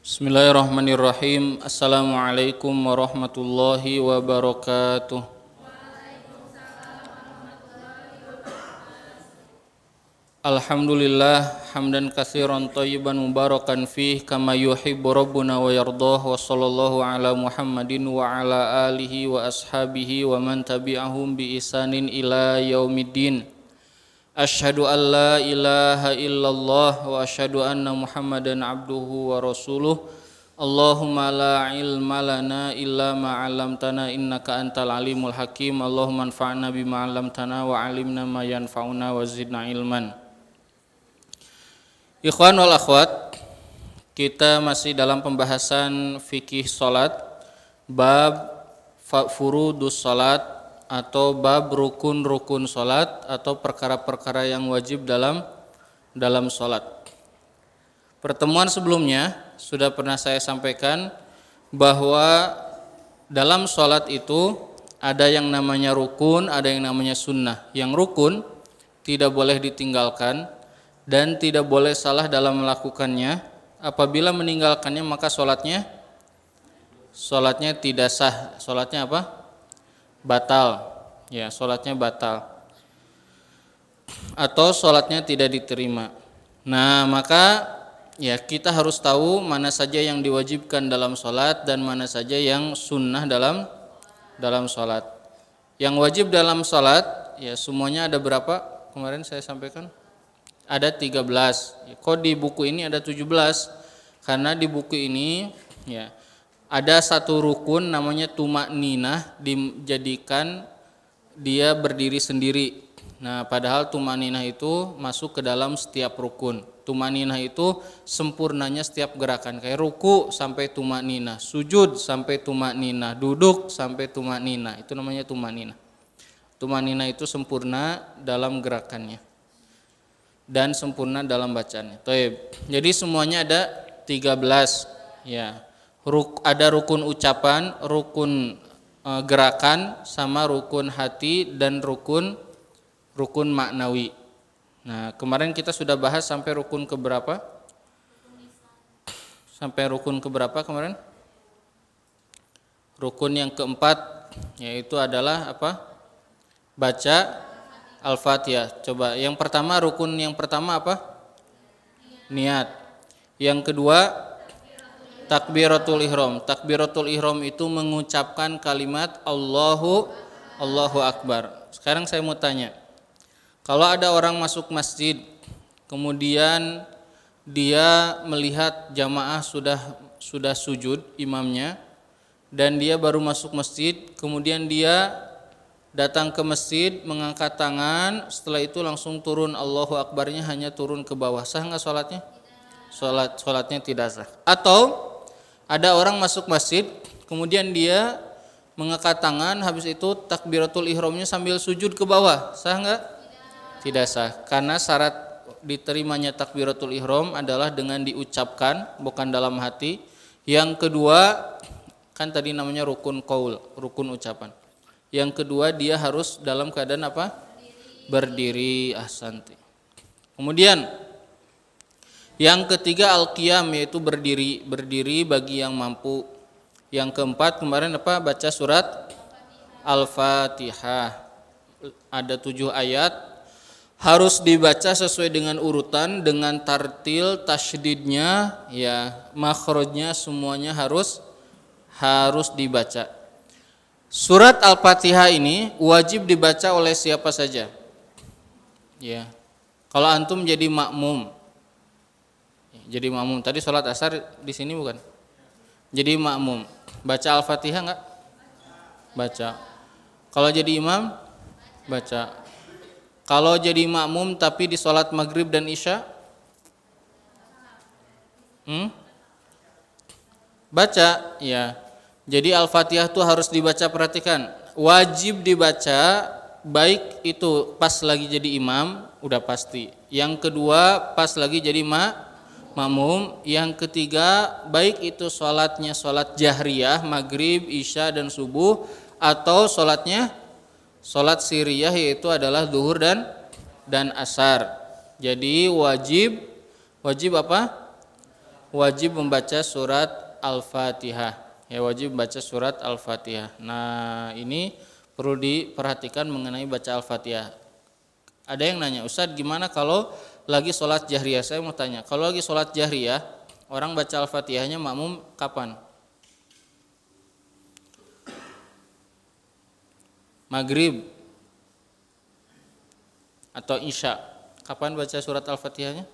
Bismillahirrahmanirrahim. Assalamualaikum warahmatullahi wabarakatuh. Alhamdulillah hamdan katsiran thayyiban mubarakan fih kama yuhibbu rabbuna wa yardah wa sallallahu ala Muhammadin wa ala alihi wa ashabihi wa man tabi'ahum bi ihsanin ila yaumiddin. Asyhadu an la ilaha illallah wa asyhadu anna Muhammadan abduhu wa rasuluh. Allahumma la ilma lana illa ma 'allamtana innaka antal alimul hakim. Allahumma anfa'na bima 'allamtana wa 'allimna ma yanfa'una wa zidna ilman. Ikhwan wal akhwat, kita masih dalam pembahasan fikih salat, bab furudus salat atau bab rukun-rukun salat atau perkara-perkara yang wajib dalam salat. Pertemuan sebelumnya sudah pernah saya sampaikan bahwa dalam salat itu ada yang namanya rukun, ada yang namanya sunnah. Yang rukun tidak boleh ditinggalkan dan tidak boleh salah dalam melakukannya. Apabila meninggalkannya maka salatnya tidak sah. Salatnya apa? Batal. Ya, salatnya batal. Atau salatnya tidak diterima. Nah, maka ya kita harus tahu mana saja yang diwajibkan dalam salat dan mana saja yang sunnah dalam salat. Yang wajib dalam salat ya semuanya ada berapa? Kemarin saya sampaikan ada 13. Kok di buku ini ada 17? Karena di buku ini ya ada satu rukun namanya tumakninah, dijadikan dia berdiri sendiri. Nah, padahal tumakninah itu masuk ke dalam setiap rukun. Tumakninah itu sempurnanya setiap gerakan, kayak ruku sampai tumakninah, sujud sampai tumakninah, duduk sampai tumakninah. Itu namanya tumakninah. Tumakninah itu sempurna dalam gerakannya dan sempurna dalam bacaannya. Jadi semuanya ada 13 ya. Ada rukun ucapan, rukun gerakan, sama rukun hati dan rukun maknawi. Nah, kemarin kita sudah bahas sampai rukun keberapa? Sampai rukun keberapa kemarin? Rukun yang keempat, yaitu adalah apa? Baca Al-Fatihah. Coba, rukun yang pertama apa? Niat. Yang kedua takbiratul ihram. Takbiratul ihram itu mengucapkan kalimat Allahu Akbar. Sekarang saya mau tanya, kalau ada orang masuk masjid, kemudian dia melihat jamaah sudah sujud imamnya, dan dia baru masuk masjid, kemudian dia datang ke masjid, mengangkat tangan, setelah itu langsung turun Allahu Akbarnya hanya turun ke bawah, sah nggak sholatnya? Sholatnya tidak sah. Atau ada orang masuk masjid, kemudian dia mengangkat tangan, habis itu takbiratul ihramnya sambil sujud ke bawah, sah nggak? Tidak sah, karena syarat diterimanya takbiratul ihram adalah dengan diucapkan, bukan dalam hati. Yang kedua, kan tadi namanya rukun qaul, rukun ucapan. Yang kedua, dia harus dalam keadaan apa? Berdiri. Ahsanti. Kemudian yang ketiga al-qiyam, yaitu berdiri bagi yang mampu. Yang keempat kemarin apa? Baca surat Al-Fatihah. Ada 7 ayat, harus dibaca sesuai dengan urutan, dengan tartil, tasydidnya, ya, makhrajnya semuanya harus dibaca. Surat Al-Fatihah ini wajib dibaca oleh siapa saja. Ya. Kalau antum jadi makmum. Jadi makmum, tadi sholat asar di sini bukan? Jadi makmum, baca Al-Fatihah enggak? Baca. Kalau jadi imam, baca. Kalau jadi makmum tapi di sholat maghrib dan isya, baca, ya. Jadi Al-Fatihah itu harus dibaca, perhatikan. Wajib dibaca, baik itu pas lagi jadi imam, udah pasti. Yang kedua, pas lagi jadi makmum. Yang ketiga, baik itu sholatnya sholat jahriyah, maghrib, isya dan subuh, atau sholat siriyah, yaitu adalah zuhur dan asar. Jadi wajib apa? wajib membaca surat Al-Fatihah. Ya, wajib membaca surat Al-Fatihah. Nah, ini perlu diperhatikan mengenai baca Al-Fatihah. Ada yang nanya, Ustadz gimana kalau lagi sholat jahriyah? Saya mau tanya, kalau lagi sholat jahriyah, orang baca Al-Fatihahnya makmum kapan? Maghrib atau Isya? Kapan baca surat Al-Fatihahnya?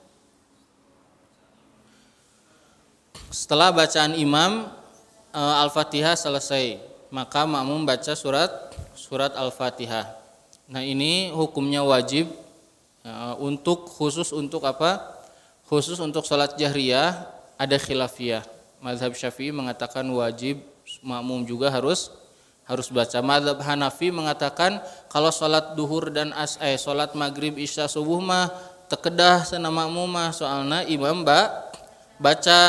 Setelah bacaan imam Al-Fatihah selesai, maka makmum baca surat Al-Fatihah. Nah, ini hukumnya wajib untuk khusus untuk apa? Khusus untuk salat jahriyah ada khilafiyah. Mazhab Syafi'i mengatakan wajib, makmum juga harus baca. Mazhab Hanafi mengatakan kalau salat duhur dan salat maghrib isya subuh mah tekedah sana makmum mah soalna imam baca.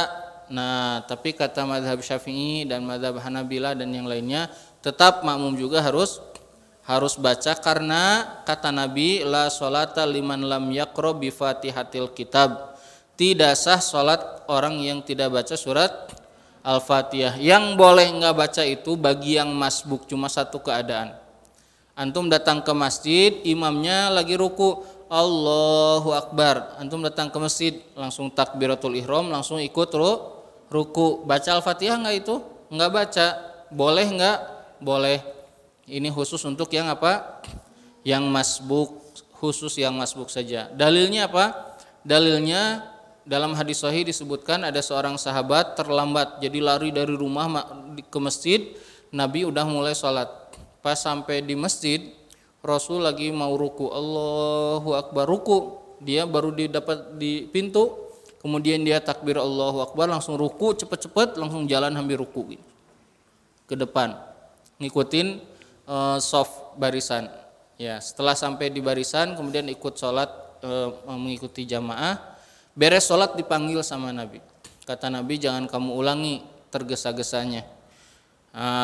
Nah, tapi kata mazhab Syafi'i dan mazhab Hanabilah dan yang lainnya tetap makmum juga harus baca karena kata Nabi la sholata liman lam yaqra bi Fatihatil kitab. Tidak sah salat orang yang tidak baca surat Al-Fatihah. Yang boleh enggak baca itu bagi yang masbuk cuma satu keadaan. Antum datang ke masjid, imamnya lagi ruku, Allahu Akbar. Antum datang ke masjid, langsung takbiratul ihram, langsung ikut ruku. Baca Al-Fatihah enggak itu? Enggak baca. Boleh enggak? Boleh. Ini khusus untuk yang apa? Yang masbuk, khusus yang masbuk saja. Dalilnya apa? Dalilnya dalam hadis sahih disebutkan ada seorang sahabat terlambat, jadi lari dari rumah ke masjid, Nabi udah mulai sholat. Pas sampai di masjid, Rasul lagi mau ruku, Allahu Akbar, ruku. Dia baru didapat di pintu, kemudian dia takbir Allahu Akbar, langsung ruku, cepet-cepet, langsung jalan hampir ruku gitu. Ke depan, ngikutin soft barisan. Ya, setelah sampai di barisan, kemudian ikut sholat, mengikuti jamaah. Beres sholat dipanggil sama Nabi. Kata Nabi, jangan kamu ulangi tergesa-gesanya.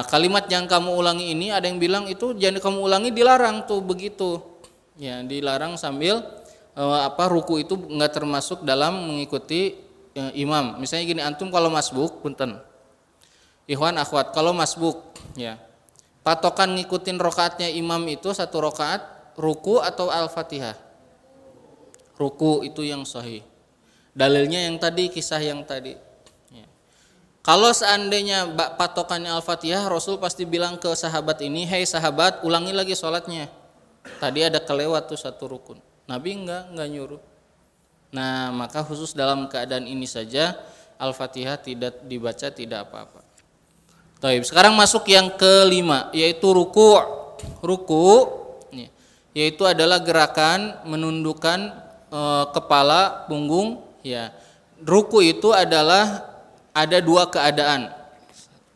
Kalimat yang kamu ulangi ini ada yang bilang itu jangan kamu ulangi, dilarang tuh begitu. Ya, dilarang sambil ruku itu enggak termasuk dalam mengikuti imam. Misalnya gini, antum kalau masbuk, punten. Ikhwan akhwat, kalau masbuk ya. Patokan ngikutin rokaatnya imam itu satu rokaat ruku atau Al-Fatihah? Ruku itu yang sahih. Dalilnya yang tadi, kisah yang tadi. Ya. Kalau seandainya patokannya Al-Fatihah, Rasul pasti bilang ke sahabat ini, hei sahabat, ulangi lagi sholatnya. Tadi ada kelewat tuh satu rukun. Nabi enggak nyuruh. Nah, maka khusus dalam keadaan ini saja Al-Fatihah tidak dibaca, tidak apa-apa. Baik, sekarang masuk yang kelima, yaitu ruku. Ruku, yaitu adalah gerakan menundukkan kepala, punggung. Ya, ruku itu adalah ada dua keadaan.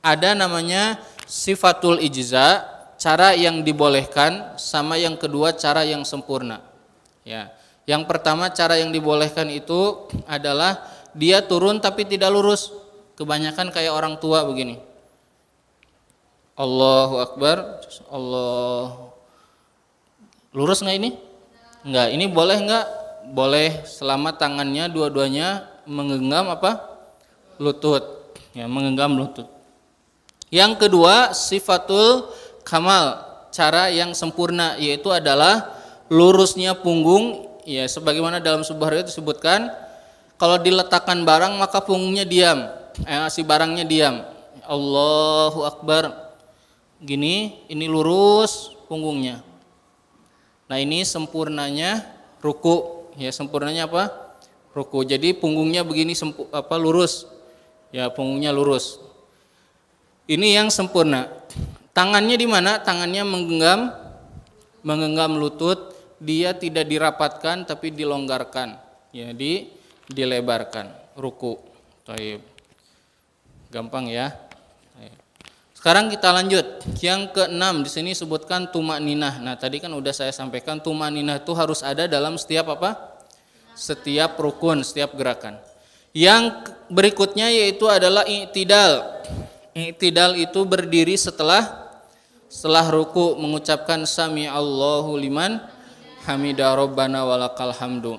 Ada namanya sifatul ijza, cara yang dibolehkan, sama yang kedua cara yang sempurna. Ya, yang pertama cara yang dibolehkan itu adalah dia turun tapi tidak lurus. Kebanyakan kayak orang tua begini. Allahu Akbar, Allah. Lurus nggak ini? Enggak. Ini boleh nggak? Boleh selama tangannya dua-duanya menggenggam apa? Lutut. Ya, menggenggam lutut. Yang kedua, sifatul kamal, cara yang sempurna, yaitu adalah lurusnya punggung. Ya, sebagaimana dalam sebuah riwayat disebutkan, kalau diletakkan barang maka punggungnya diam, si barangnya diam. Allahu Akbar. Gini, ini lurus punggungnya. Nah, ini sempurnanya ruku. Ya, sempurnanya apa? Ruku. Jadi punggungnya begini lurus. Ya, punggungnya lurus. Ini yang sempurna. Tangannya di mana? Tangannya menggenggam lutut. Dia tidak dirapatkan tapi dilonggarkan. Ya, dilebarkan. Ruku. Baik. Gampang ya. Sekarang kita lanjut. Yang keenam di sini sebutkan tumakninah. Nah, tadi kan udah saya sampaikan tumakninah itu harus ada dalam setiap apa? Setiap rukun, setiap gerakan. Yang berikutnya yaitu adalah i'tidal. I'tidal itu berdiri setelah ruku, mengucapkan sami Allahu liman hamidah rabbana walakal hamdu.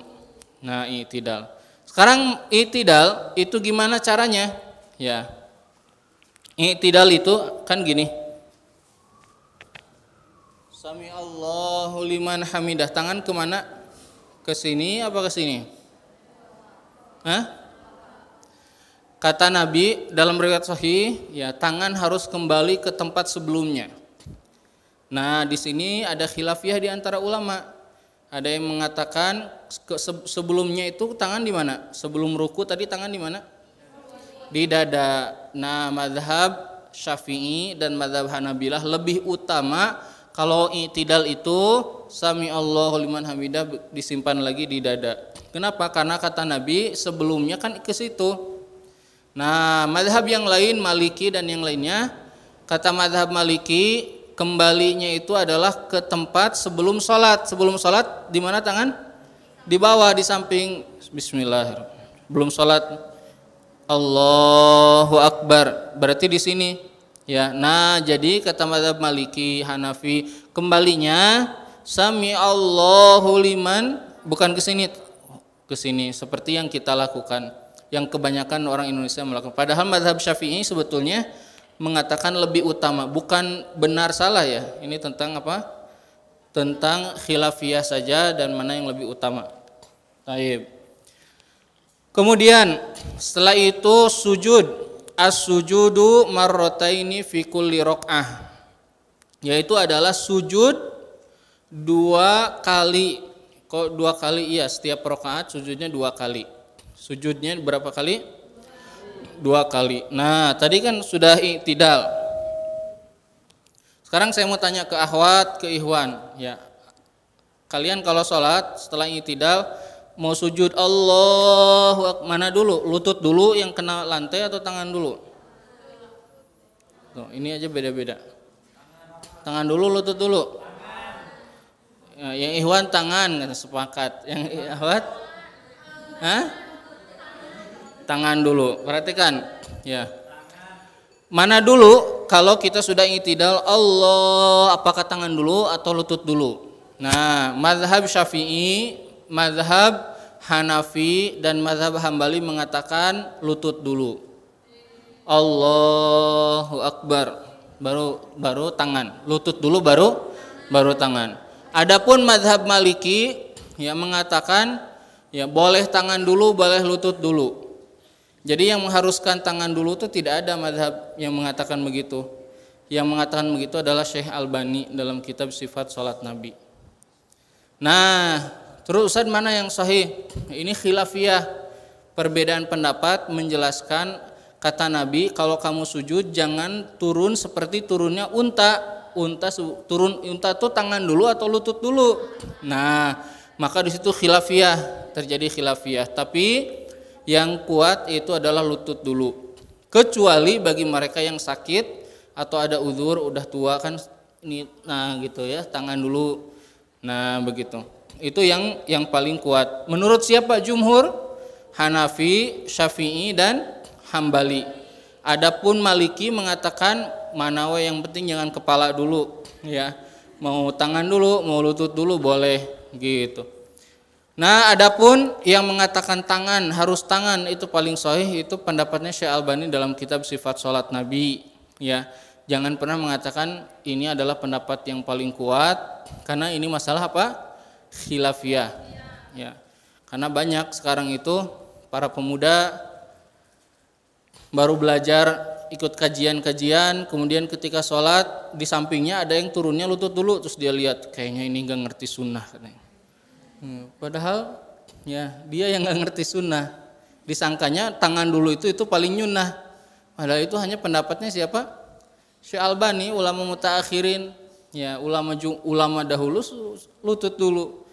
Nah, i'tidal. Sekarang i'tidal itu gimana caranya? Ya. I'tidal itu kan gini. Sami Allahu liman hamidah. Tangan kemana? Ke sini apa ke sini? Hah? Kata Nabi dalam riwayat sahih, ya tangan harus kembali ke tempat sebelumnya. Nah, di sini ada khilafiyah di antara ulama. Ada yang mengatakan sebelumnya itu tangan di mana? Sebelum ruku tadi tangan di mana? Di dada. Nah, mazhab Syafi'i dan mazhab Hanabilah lebih utama kalau i'tidal itu sami Allahu liman hamidah disimpan lagi di dada. Kenapa? Karena kata Nabi sebelumnya kan ke situ. Nah, mazhab yang lain Maliki dan yang lainnya, kata mazhab Maliki kembalinya itu adalah ke tempat sebelum sholat. Sebelum sholat di mana tangan? Di bawah, di samping. Bismillahirrahmanirrahim. Belum sholat, Allahu Akbar. Berarti di sini. Ya, nah jadi kata mazhab Maliki, Hanafi kembalinya sami Allahu liman, bukan ke sini seperti yang kita lakukan, yang kebanyakan orang Indonesia melakukan. Padahal mazhab Syafi'i sebetulnya mengatakan lebih utama, bukan benar salah ya. Ini tentang apa? Tentang khilafiyah saja dan mana yang lebih utama. Baik. Kemudian setelah itu sujud. As-sujudu marrataini fi kulli raq'ah. Yaitu adalah sujud 2 kali. Kok 2 kali? Iya, setiap rakaat sujudnya 2 kali. Sujudnya berapa kali? 2 kali. Nah, tadi kan sudah i'tidal. Sekarang saya mau tanya ke akhwat, ke ikhwan, ya. Kalian kalau sholat setelah i'tidal mau sujud Allahu Akbar, mana dulu? Lutut dulu yang kena lantai atau tangan dulu? Tuh, ini aja beda-beda. Tangan dulu, lutut dulu. Ya, yang ikhwan tangan, sepakat. Yang akhwat? Hah? Tangan dulu. Perhatikan, ya. Mana dulu kalau kita sudah i'tidal Allah, apakah tangan dulu atau lutut dulu? Nah, mazhab Syafi'i, mazhab Hanafi dan mazhab Hambali mengatakan lutut dulu. Allahu Akbar. Baru tangan. Lutut dulu baru tangan. Adapun mazhab Maliki yang mengatakan ya boleh tangan dulu, boleh lutut dulu. Jadi yang mengharuskan tangan dulu itu tidak ada mazhab yang mengatakan begitu. Yang mengatakan begitu adalah Syekh Albani dalam kitab Sifat Salat Nabi. Nah, terus Ustaz mana yang sahih? Ini khilafiyah. Perbedaan pendapat menjelaskan kata Nabi kalau kamu sujud jangan turun seperti turunnya unta. Unta tuh tangan dulu atau lutut dulu. Nah, maka di situ khilafiyah, terjadi khilafiyah. Tapi yang kuat itu adalah lutut dulu. Kecuali bagi mereka yang sakit atau ada uzur, udah tua kan ini, nah gitu ya, tangan dulu. Nah, begitu. Itu yang paling kuat. Menurut siapa? Jumhur, Hanafi, Syafi'i dan Hambali. Adapun Maliki mengatakan mana we yang penting jangan kepala dulu ya. Mau tangan dulu, mau lutut dulu boleh gitu. Nah, adapun yang mengatakan tangan, harus tangan itu paling sahih itu pendapatnya Syekh Albani dalam kitab Sifat Salat Nabi ya. Jangan pernah mengatakan ini adalah pendapat yang paling kuat karena ini masalah apa? Khilafiyah. Ya. Karena banyak sekarang itu para pemuda baru belajar ikut kajian-kajian, kemudian ketika sholat di sampingnya ada yang turunnya lutut dulu, terus dia lihat kayaknya ini nggak ngerti sunnah katanya. Padahal ya dia yang nggak ngerti sunnah, disangkanya tangan dulu itu paling nyunnah. Padahal itu hanya pendapatnya siapa? Syekh Albani, ulama mutaakhirin, ya ulama dahulu lutut dulu.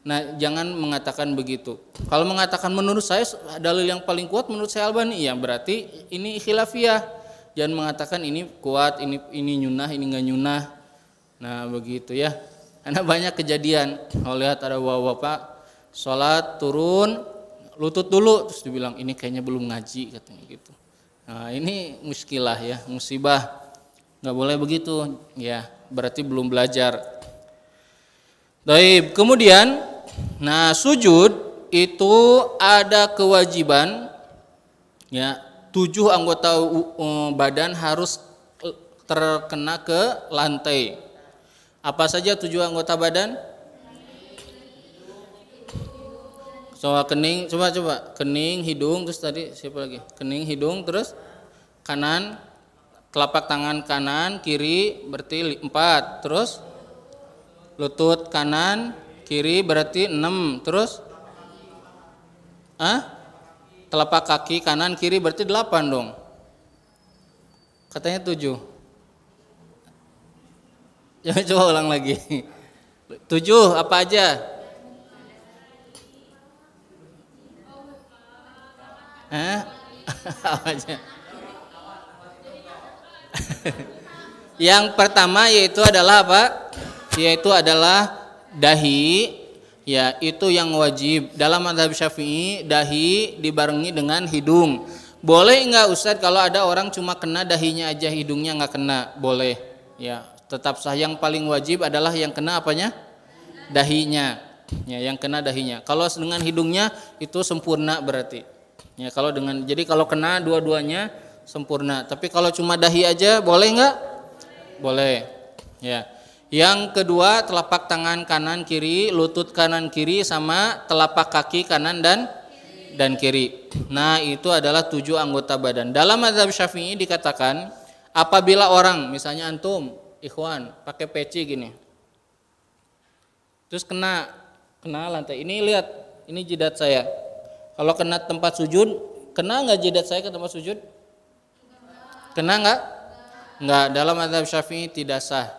Nah, jangan mengatakan begitu. Kalau mengatakan menurut saya dalil yang paling kuat menurut Syekh Albani, ya berarti ini khilafiyah. Jangan mengatakan ini kuat, ini nyunnah, ini enggak nyunnah. Nah, begitu ya. Karena banyak kejadian. Kalau lihat ada bapak sholat turun lutut dulu terus dibilang ini kayaknya belum ngaji katanya gitu. Nah, ini muskilah ya, musibah. Enggak boleh begitu ya, berarti belum belajar. Baik, kemudian nah sujud itu ada kewajiban ya 7 anggota badan harus terkena ke lantai. Apa saja 7 anggota badan? Coba kening, coba kening, hidung, terus tadi siapa lagi? Kening, hidung, terus kanan, telapak tangan kanan, kiri berarti 4, terus lutut kanan, kiri berarti 6, terus telapak kaki kanan, kiri berarti 8 dong. Katanya 7. Ya coba ulang lagi. 7 apa aja? Apa aja? Yang pertama yaitu adalah apa? Yaitu adalah dahi. Ya, itu yang wajib. Dalam mazhab Syafi'i, dahi dibarengi dengan hidung. Boleh enggak Ustadz kalau ada orang cuma kena dahinya aja, hidungnya enggak kena? Boleh. Ya, tetap sah. Yang paling wajib adalah yang kena apanya? Dahinya. Ya, yang kena dahinya. Kalau dengan hidungnya itu sempurna berarti. Ya, jadi kalau kena dua-duanya sempurna. Tapi kalau cuma dahi aja boleh enggak? Boleh. Ya. Yang kedua telapak tangan kanan kiri, lutut kanan kiri sama telapak kaki kanan dan kiri. Nah, itu adalah 7 anggota badan. Dalam mazhab Syafi'i dikatakan apabila orang, misalnya antum, ikhwan, pakai peci gini. Terus kena lantai. Ini lihat, ini jidat saya. Kalau kena tempat sujud, kena enggak jidat saya ke tempat sujud? Kena enggak? Enggak, dalam mazhab Syafi'i tidak sah.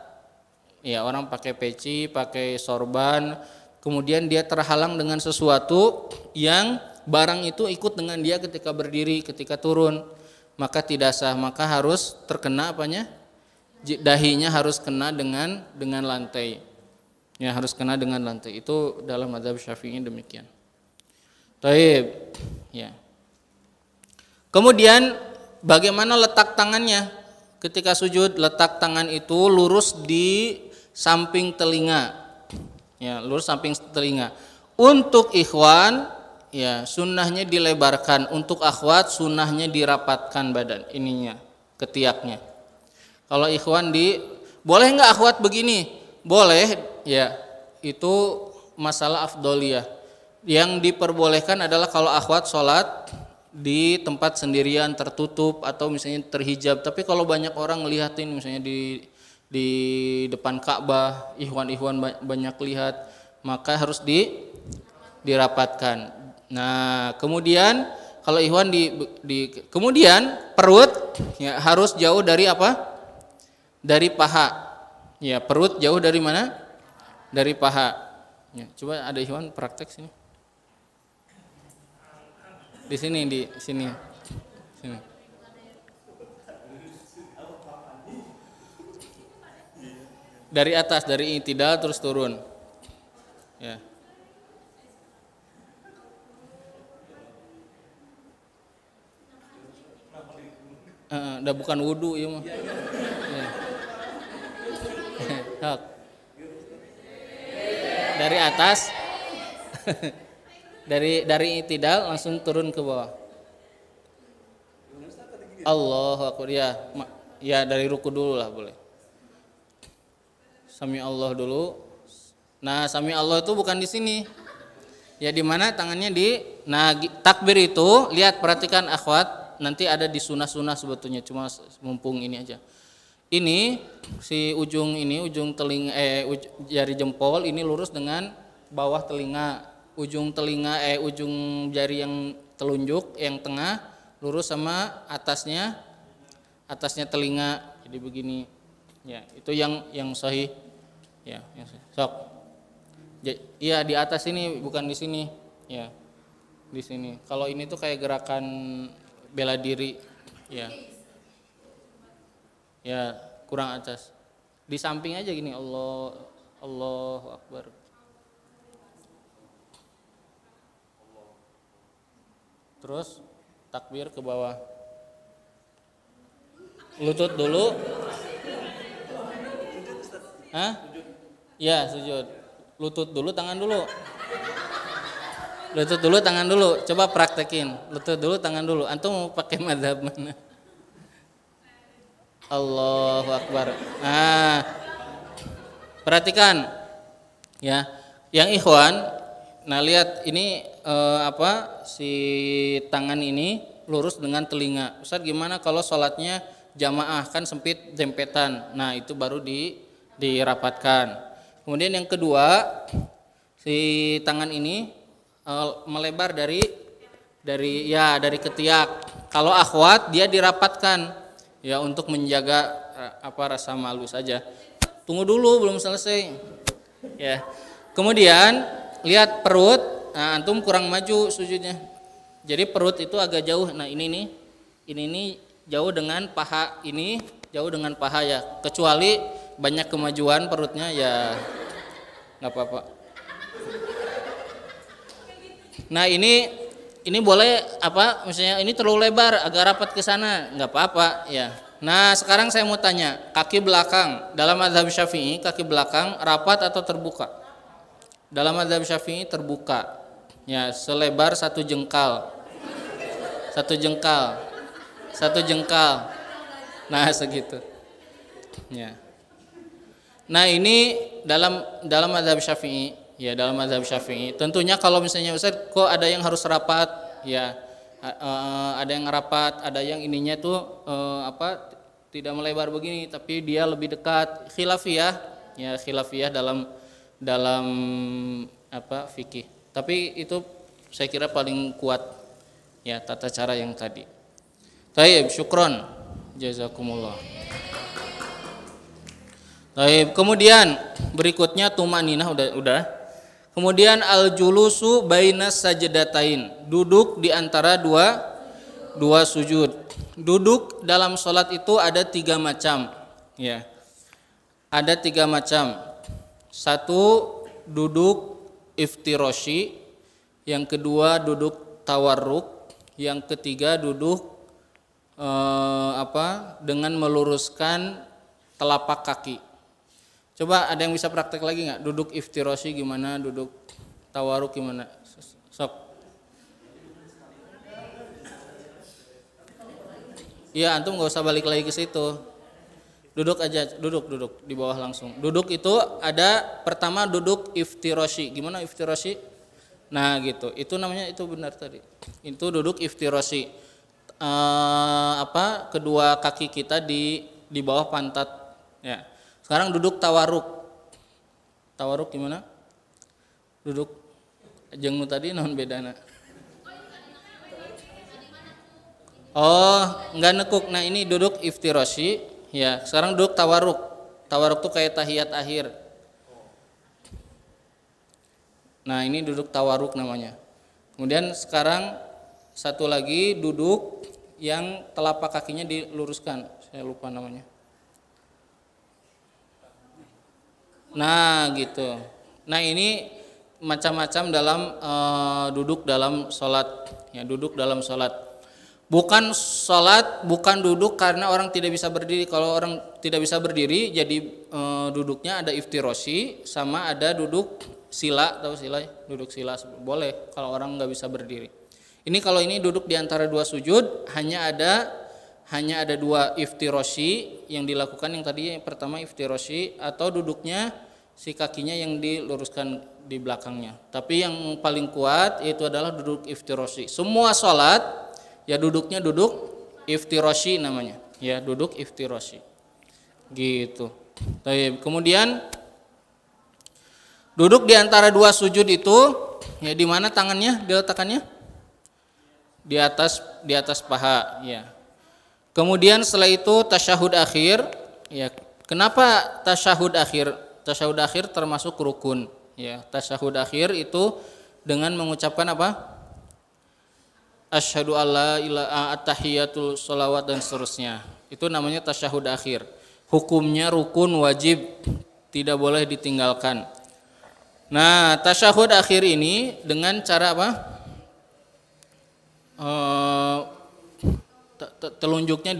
Ya, orang pakai peci, pakai sorban, kemudian dia terhalang dengan sesuatu yang barang itu ikut dengan dia ketika berdiri, ketika turun, maka tidak sah, maka harus terkena apanya? Dahinya harus kena dengan lantai. Ya, harus kena dengan lantai. Itu dalam mazhab Syafi'i demikian. Baik, ya. Kemudian bagaimana letak tangannya ketika sujud? Letak tangan itu lurus di samping telinga, ya, lurus samping telinga. Untuk ikhwan, ya, sunnahnya dilebarkan. Untuk akhwat, sunnahnya dirapatkan badan ininya, ketiaknya. Kalau ikhwan boleh nggak akhwat begini? Boleh, ya. Itu masalah afdoliyah. Yang diperbolehkan adalah kalau akhwat sholat di tempat sendirian tertutup atau misalnya terhijab. Tapi kalau banyak orang ngelihatin misalnya di depan Ka'bah, ikhwan banyak lihat, maka harus dirapatkan. Nah, kemudian kalau ikhwan kemudian perut, ya, harus jauh dari apa? Dari paha. Ya, perut jauh dari mana? Dari paha. Ya, coba ada ikhwan praktek sini. Di sini. Dari atas, dari i'tidal terus turun. Ya. Udah bukan wudu ya mah. Ya. Dari atas. dari i'tidal langsung turun ke bawah. Allahu akbar, ya. Ya, dari ruku dulu lah boleh. Sami Allah dulu. Nah, sami Allah itu bukan di sini. Ya, di mana tangannya takbir itu, lihat, perhatikan akhwat, nanti ada di sunah-sunah sebetulnya, cuma mumpung ini aja. Ini si ujung telinga jari jempol ini lurus dengan bawah telinga. Ujung jari yang telunjuk yang tengah lurus sama atasnya telinga. Jadi begini. Ya, itu yang sahih. Ya, yang sahih. Sok. Iya, di atas ini bukan di sini. Ya. Di sini. Kalau ini tuh kayak gerakan bela diri. Ya. Ya, kurang atas. Di samping aja gini, Allahu akbar. Terus takbir ke bawah. Lutut dulu. Ya, sujud. Lutut dulu, tangan dulu. Lutut dulu, tangan dulu. Coba praktekin. Lutut dulu, tangan dulu. Antum mau pakai mazhab mana? Allahu Akbar. Nah, perhatikan ya. Yang ikhwan, nah lihat ini si tangan ini lurus dengan telinga. Ustaz gimana kalau sholatnya jamaah kan sempit dempetan. Nah, itu baru dirapatkan. Kemudian yang kedua, si tangan ini melebar dari ketiak. Kalau akhwat dia dirapatkan ya untuk menjaga rasa malu saja. Tunggu dulu belum selesai. Ya. Kemudian lihat perut, nah, antum kurang maju sujudnya. Jadi perut itu agak jauh. Nah, ini jauh dengan paha, ini jauh dengan paha ya. Kecuali banyak kemajuan perutnya ya nggak apa-apa. Nah, ini boleh misalnya ini terlalu lebar, agak rapat ke sana, nggak apa-apa ya. Nah, sekarang saya mau tanya, kaki belakang dalam mazhab Syafi'i kaki belakang rapat atau terbuka? Dalam mazhab Syafi'i terbuka. Ya, selebar 1 jengkal. 1 jengkal. 1 jengkal. Nah, segitu. Ya. Nah, ini dalam mazhab Syafi'i. Ya, dalam mazhab Syafi'i. Tentunya kalau misalnya Ustaz kok ada yang harus rapat, ya ada yang rapat, ada yang ininya tuh tidak melebar begini, tapi dia lebih dekat. Khilafiyah, ya khilafiyah dalam fikih. Tapi itu saya kira paling kuat ya tata cara yang tadi. Taib, syukron, jazakumullah. Taib, kemudian berikutnya tumaninah udah. Kemudian al-julusu bainas sajdatain, duduk di antara dua sujud. Duduk dalam sholat itu ada 3 macam, ya. Ada 3 macam. 1 duduk iftiroshi, yang kedua duduk tawarruk, yang ketiga duduk dengan meluruskan telapak kaki. Coba ada yang bisa praktek lagi nggak? Duduk iftiroshi gimana? Duduk tawaruk gimana? Sok. Iya, antum nggak usah balik lagi ke situ. Duduk aja, duduk di bawah langsung. Duduk itu ada pertama duduk iftiroshi. Gimana iftiroshi? Nah gitu. Itu namanya itu benar tadi. Itu duduk iftiroshi. Kedua kaki kita di bawah pantat. Ya. Sekarang duduk tawaruk. Tawaruk gimana? Duduk jengmu tadi naon bedana? Oh, enggak nekuk. Nah, ini duduk iftiroshi. Ya, sekarang duduk tawaruk. Tawaruk tuh kayak tahiyat akhir. Nah, ini duduk tawaruk namanya. Kemudian sekarang satu lagi duduk yang telapak kakinya diluruskan. Saya lupa namanya. Nah gitu. Nah ini macam-macam dalam duduk dalam sholat. Ya, duduk dalam sholat. Bukan sholat, bukan duduk karena orang tidak bisa berdiri. Kalau orang tidak bisa berdiri, jadi duduknya ada iftiroshi, sama ada duduk sila. Tahu sila? Duduk sila boleh kalau orang nggak bisa berdiri. Ini kalau ini duduk di antara 2 sujud, hanya ada 2 iftiroshi yang dilakukan. Yang tadi yang pertama iftiroshi atau duduknya si kakinya yang diluruskan di belakangnya. Tapi yang paling kuat yaitu adalah duduk iftiroshi. Semua sholat ya duduknya duduk iftiroshi namanya. Ya duduk iftiroshi. Gitu. Kemudian duduk di antara 2 sujud itu ya di mana tangannya diletakkannya? Di atas paha. Ya. Kemudian setelah itu tasyahud akhir. Ya. Kenapa tasyahud akhir? Tasyahud akhir termasuk rukun. Ya, tasyahud akhir itu dengan mengucapkan apa? Asyhadu alla ilaha at-tahiyatul sholawat dan seterusnya. Itu namanya tasyahud akhir. Hukumnya rukun wajib, tidak boleh ditinggalkan. Nah, tasyahud akhir ini dengan cara apa? Telunjuknya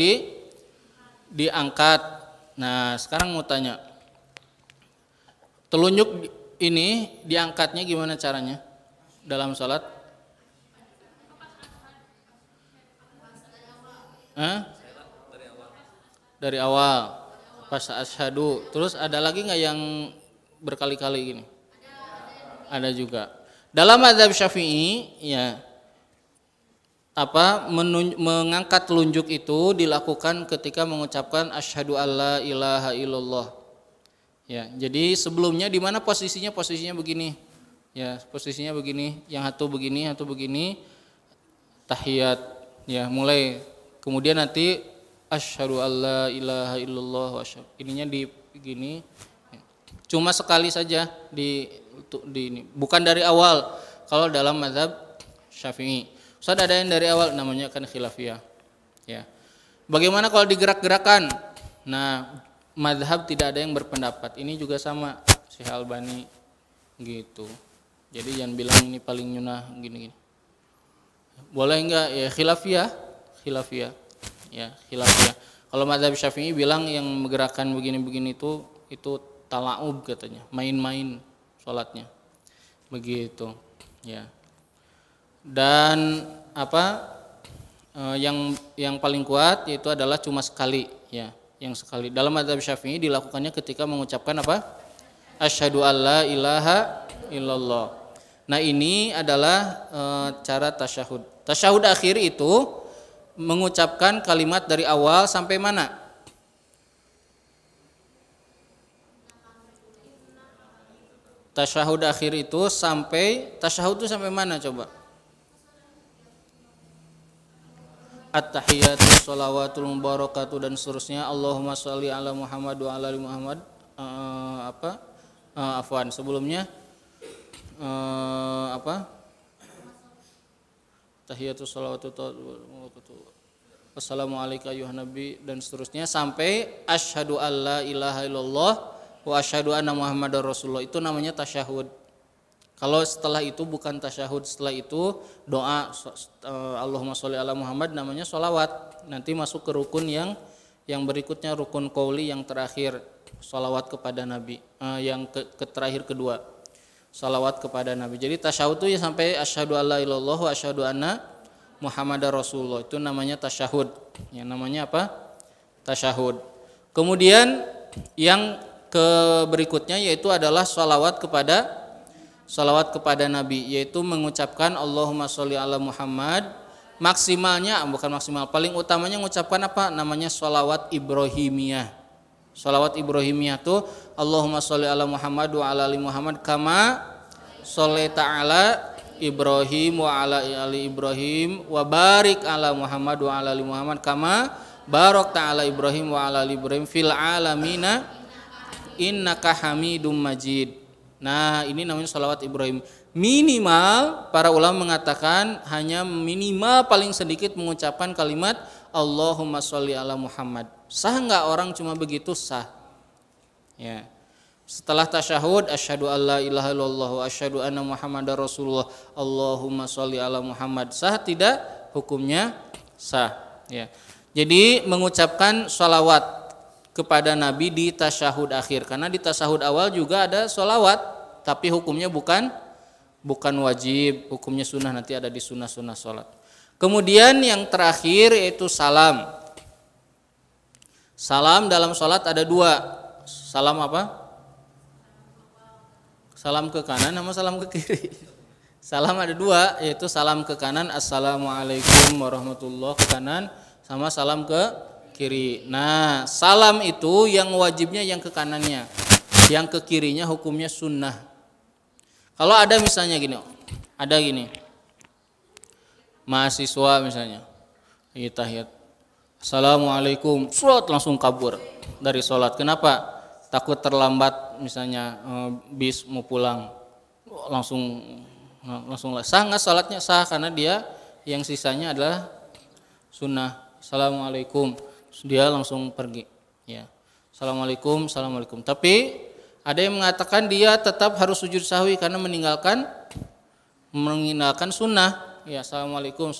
diangkat. Nah, sekarang mau tanya. Telunjuk ini diangkatnya gimana caranya dalam sholat? Hah? Dari awal pas asyhadu. Terus ada lagi nggak yang berkali-kali gini? Ada juga. Dalam mazhab Syafi'i ya mengangkat telunjuk itu dilakukan ketika mengucapkan asyhadu alla ilaha illallah. Ya, jadi sebelumnya di mana posisinya? Posisinya begini. Ya, posisinya begini, yang satu begini, tahiyat. Ya, mulai kemudian nanti asyhadu alla ilaha illallah wa asyhadu. Ininya di begini. Cuma sekali saja di ini, bukan dari awal. Kalau dalam mazhab Syafi'i. Ustaz ada yang dari awal, namanya kan khilafiyah. Ya. Bagaimana kalau digerak-gerakan? Nah, mazhab tidak ada yang berpendapat. Ini juga sama Syekh Albani gitu. Jadi jangan bilang ini paling nyunah gini-gini. Boleh enggak? Ya khilafiyah. Ya, khilafiyah. Kalau mazhab Syafi'i bilang yang menggerakkan begini-begini itu talaub katanya, main-main salatnya. Begitu. Ya. Dan yang paling kuat yaitu adalah cuma sekali, ya, yang sekali. Dalam mazhab Syafi'i dilakukannya ketika mengucapkan asyhadu alla ilaha illallah. Nah, ini adalah cara tasyahud. Tasyahud akhir itu mengucapkan kalimat dari awal sampai mana? Tasyahud akhir itu tasyahud itu sampai mana coba? At-tahiyatu sholawatul mubarakatuh dan seterusnya. Allahumma sholli ala Muhammad wa ala ali Muhammad. Afwan, sebelumnya tahiyatu sholawatul mubarakatuh. Wassalamualaikum ayuhan nabi dan seterusnya sampai asyhadu alla ilaha illallah wa asyhadu anna Muhammadar Rasulullah. Itu namanya tasyahud. Kalau setelah itu bukan tasyahud, setelah itu doa Allahumma sholli ala Muhammad namanya sholawat. Nanti masuk ke rukun yang berikutnya, rukun qauli yang terakhir, sholawat kepada Nabi. Yang terakhir kedua, sholawat kepada Nabi. Jadi tasyahud itu ya sampai asyhadu alla ilallah wa asyhadu anna Muhammadar Rasulullah. Itu namanya tasyahud. Yang namanya apa? Tasyahud. Kemudian yang berikutnya yaitu adalah sholawat kepada Nabi, yaitu mengucapkan Allahumma sholli ala Muhammad. Bukan maksimal, paling utamanya mengucapkan apa? Namanya sholawat Ibrahimiyah. Sholawat Ibrahimiyah itu Allahumma sholli ala Muhammad wa ala ali Muhammad kama sholaita ala Ibrahim wa ala ali Ibrahim wa barik ala Muhammad wa ala ali Muhammad kama barakta ala Ibrahim wa ala ali Ibrahim fil alamina innaka hamidum majid. Nah, ini namanya sholawat Ibrahim. Minimal para ulama mengatakan hanya minimal paling sedikit mengucapkan kalimat Allahumma sholli ala Muhammad. Sah enggak orang cuma begitu? Sah. Ya. Setelah tasyahud asyhadu alla ilaha illallah wa asyhadu anna Muhammadar Rasulullah. Allahumma sholli ala Muhammad. Sah tidak? Hukumnya sah. Ya. Jadi mengucapkan sholawat kepada Nabi di tasyahud akhir, karena di tasyahud awal juga ada sholawat, tapi hukumnya bukan wajib, hukumnya sunnah, nanti ada di sunnah-sunnah sholat. Kemudian yang terakhir yaitu salam. Salam dalam sholat ada dua. Salam apa? Salam ke kanan sama salam ke kiri. Salam ada dua, yaitu salam ke kanan assalamualaikum warahmatullahi ke kanan, sama salam ke kiri. Nah, salam itu yang wajibnya yang ke kanannya, yang ke kirinya hukumnya sunnah. Kalau ada misalnya gini, mahasiswa misalnya, tahiyat, assalamualaikum, sholat langsung kabur dari sholat. Kenapa? Takut terlambat misalnya bis mau pulang, langsung sah nggak sholatnya? Sah, karena dia yang sisanya adalah sunnah. Assalamualaikum, dia langsung pergi, ya. Assalamualaikum. Tapi ada yang mengatakan dia tetap harus sujud sahwi karena meninggalkan sunnah. Ya, assalamualaikum.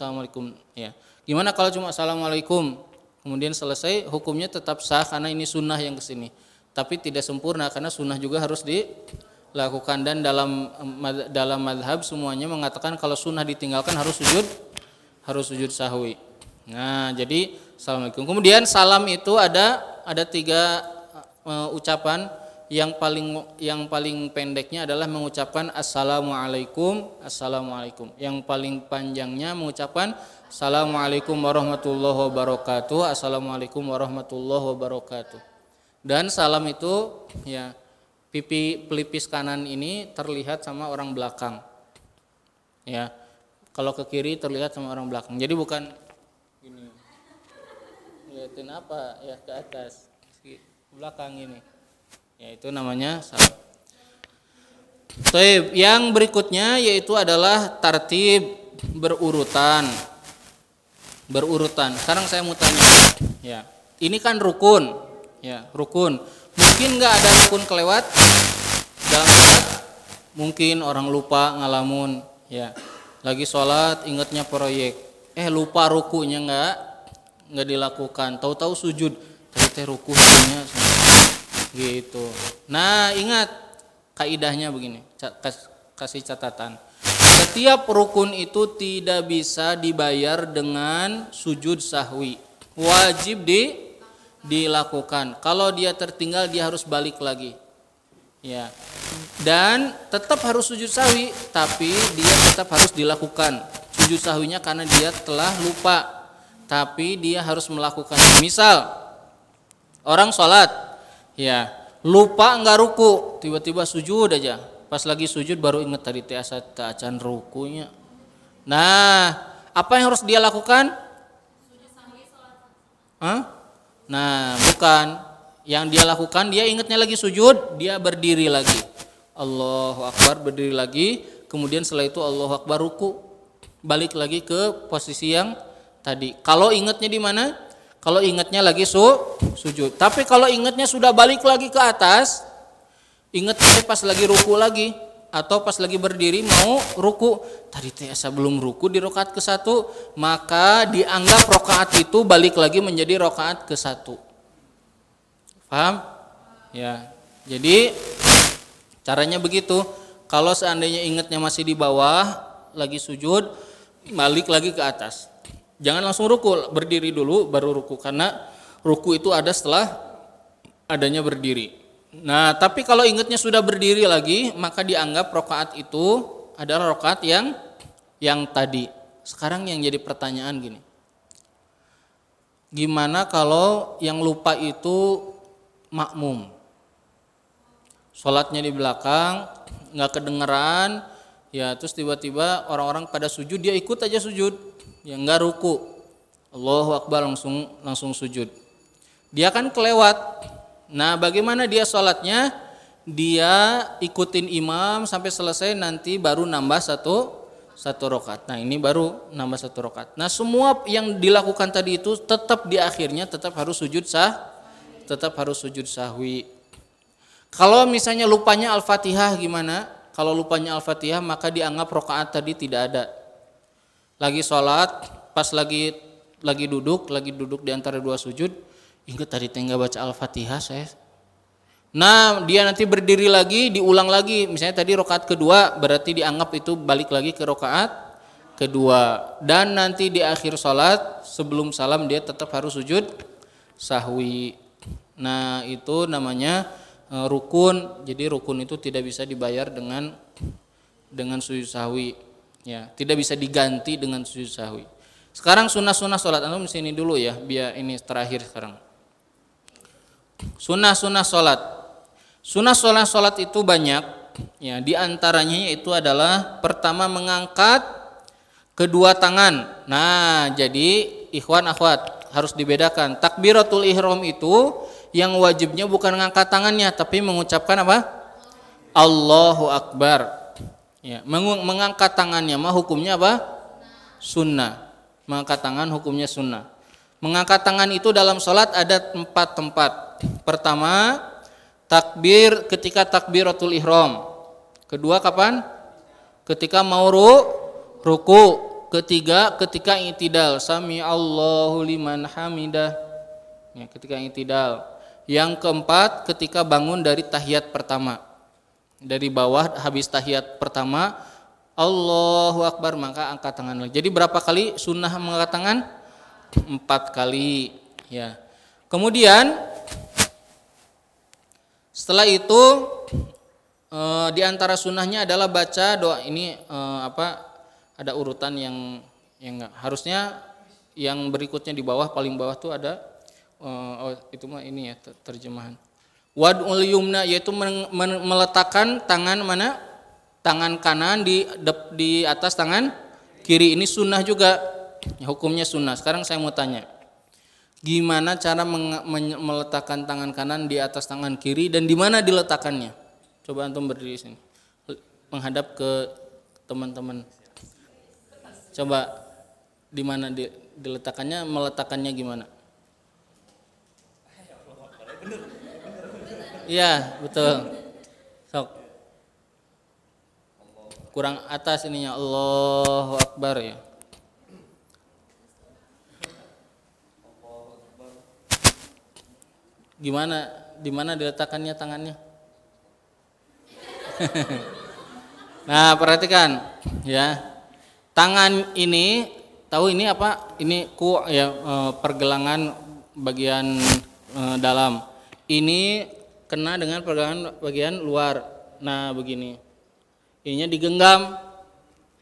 Ya. Gimana kalau cuma assalamualaikum, kemudian selesai, hukumnya tetap sah karena ini sunnah yang kesini. Tapi tidak sempurna karena sunnah juga harus dilakukan, dan dalam madhab semuanya mengatakan kalau sunnah ditinggalkan harus sujud sahwi. Nah, jadi assalamualaikum. Kemudian salam itu ada 3 ucapan. Yang paling pendeknya adalah mengucapkan assalamualaikum, assalamualaikum. Yang paling panjangnya mengucapkan assalamualaikum warahmatullahi wabarakatuh, assalamualaikum warahmatullahi wabarakatuh. Dan salam itu ya pelipis kanan ini terlihat sama orang belakang. Ya. Kalau ke kiri terlihat sama orang belakang. Jadi bukan gini. Lihatin apa ya ke atas, ke belakang ini. Ya itu namanya salam. Baik, yang berikutnya yaitu adalah tartib berurutan. Sekarang saya mau tanya, ya. Ini kan rukun, ya, rukun. Mungkin nggak ada rukun kelewat dalam sholat? Mungkin orang lupa ngalamun, ya. Lagi sholat ingatnya proyek, lupa rukunya nggak dilakukan. Tahu-tahu sujud, tadi rukunya gitu. Nah, ingat kaidahnya begini, kasih catatan. Setiap rukun itu tidak bisa dibayar dengan sujud sahwi. Wajib dilakukan. Kalau dia tertinggal dia harus balik lagi. Ya. Dan tetap harus sujud sahwi, tapi dia tetap harus dilakukan. Sujud sahwinya karena dia telah lupa, tapi dia harus melakukan. Misal orang sholat, ya lupa nggak ruku, tiba-tiba sujud aja. Pas lagi sujud baru ingat tadi asa acan rukunya. Nah, apa yang harus dia lakukan? Nah, bukan. Yang dia lakukan, dia ingatnya lagi sujud, dia berdiri lagi. Allahu Akbar, berdiri lagi. Kemudian setelah itu Allahu Akbar ruku. Balik lagi ke posisi yang tadi. Kalau ingatnya di mana? Kalau ingatnya lagi sujud. Tapi kalau ingatnya sudah balik lagi ke atas, ingatnya pas lagi ruku lagi, atau pas lagi berdiri mau ruku, tadi sebelum ruku di rakaat ke-1, maka dianggap rakaat itu balik lagi menjadi rakaat ke-1. Paham? Ya. Jadi caranya begitu. Kalau seandainya ingatnya masih di bawah, lagi sujud, balik lagi ke atas. Jangan langsung ruku, berdiri dulu baru ruku, karena ruku itu ada setelah adanya berdiri. Nah, tapi kalau ingatnya sudah berdiri lagi, maka dianggap rakaat itu adalah rakaat yang tadi. Sekarang yang jadi pertanyaan gini. Gimana kalau yang lupa itu makmum? Sholatnya di belakang, nggak kedengeran, ya terus tiba-tiba orang-orang pada sujud, dia ikut aja sujud, ya nggak ruku, Allahu Akbar langsung sujud. Dia kan kelewat. Nah, bagaimana dia sholatnya? Dia ikutin imam sampai selesai, nanti baru nambah satu rakaat. Nah, ini baru nambah 1 rakaat. Nah, semua yang dilakukan tadi itu tetap di akhirnya tetap harus sujud sahwi. Kalau misalnya lupanya Al-Fatihah gimana? Kalau lupanya Al-Fatihah maka dianggap rakaat tadi tidak ada. Lagi sholat, pas lagi duduk di antara 2 sujud, ingat tadi enggak baca Al-Fatihah saya. Nah, dia nanti berdiri lagi, diulang lagi. Misalnya tadi rakaat kedua, berarti dianggap itu balik lagi ke rakaat kedua. Dan nanti di akhir sholat sebelum salam dia tetap harus sujud sahwi. Nah, itu namanya rukun. Jadi rukun itu tidak bisa dibayar dengan sujud sahwi. Ya, tidak bisa diganti dengan sujud sahwi. Sekarang sunnah-sunnah sholat. Antum di sini dulu ya, biar ini terakhir sekarang. Sunnah-sunnah sholat. Sunnah-sunnah sholat itu banyak. Ya, di antaranya itu adalah pertama mengangkat kedua tangan. Nah, jadi ikhwan akhwat harus dibedakan. Takbiratul ihram itu yang wajibnya bukan mengangkat tangannya, tapi mengucapkan apa? Allahu Akbar. Ya, mengangkat tangannya mah hukumnya apa? Sunnah. Mengangkat tangan hukumnya sunnah. Mengangkat tangan itu dalam sholat ada 4 tempat. Pertama, takbir ketika takbiratul ihram. Kedua kapan? Ketika mau ruku. Ketiga ketika i'tidal. Sami Allahu liman hamidah. Ya, ketika i'tidal. Yang keempat ketika bangun dari tahiyat pertama. Dari bawah habis tahiyat pertama, Allahu Akbar, maka angkat tangan lagi. Jadi berapa kali sunnah mengangkat tangan? 4 kali ya. Kemudian setelah itu di antara sunnahnya adalah baca doa ini ada urutan yang harusnya yang berikutnya di bawah, paling bawah tuh ada itu mah ini ya terjemahan. Wad'ul yumna, yaitu meletakkan tangan mana? Tangan kanan di atas tangan kiri. Ini sunnah juga, hukumnya sunnah. Sekarang saya mau tanya, gimana cara meletakkan tangan kanan di atas tangan kiri dan di mana diletakkannya? Coba antum berdiri sini, menghadap ke teman-teman. Coba di mana diletakkannya, meletakkannya gimana? Iya, betul. Sok. Kurang atas ininya, Allahu Akbar ya. Gimana? Di mana diletakkannya tangannya? Nah, perhatikan ya. Tangan ini, tahu ini apa? Ini pergelangan bagian dalam. Ini kena dengan pergelangan bagian luar. Nah, begini. Ininya digenggam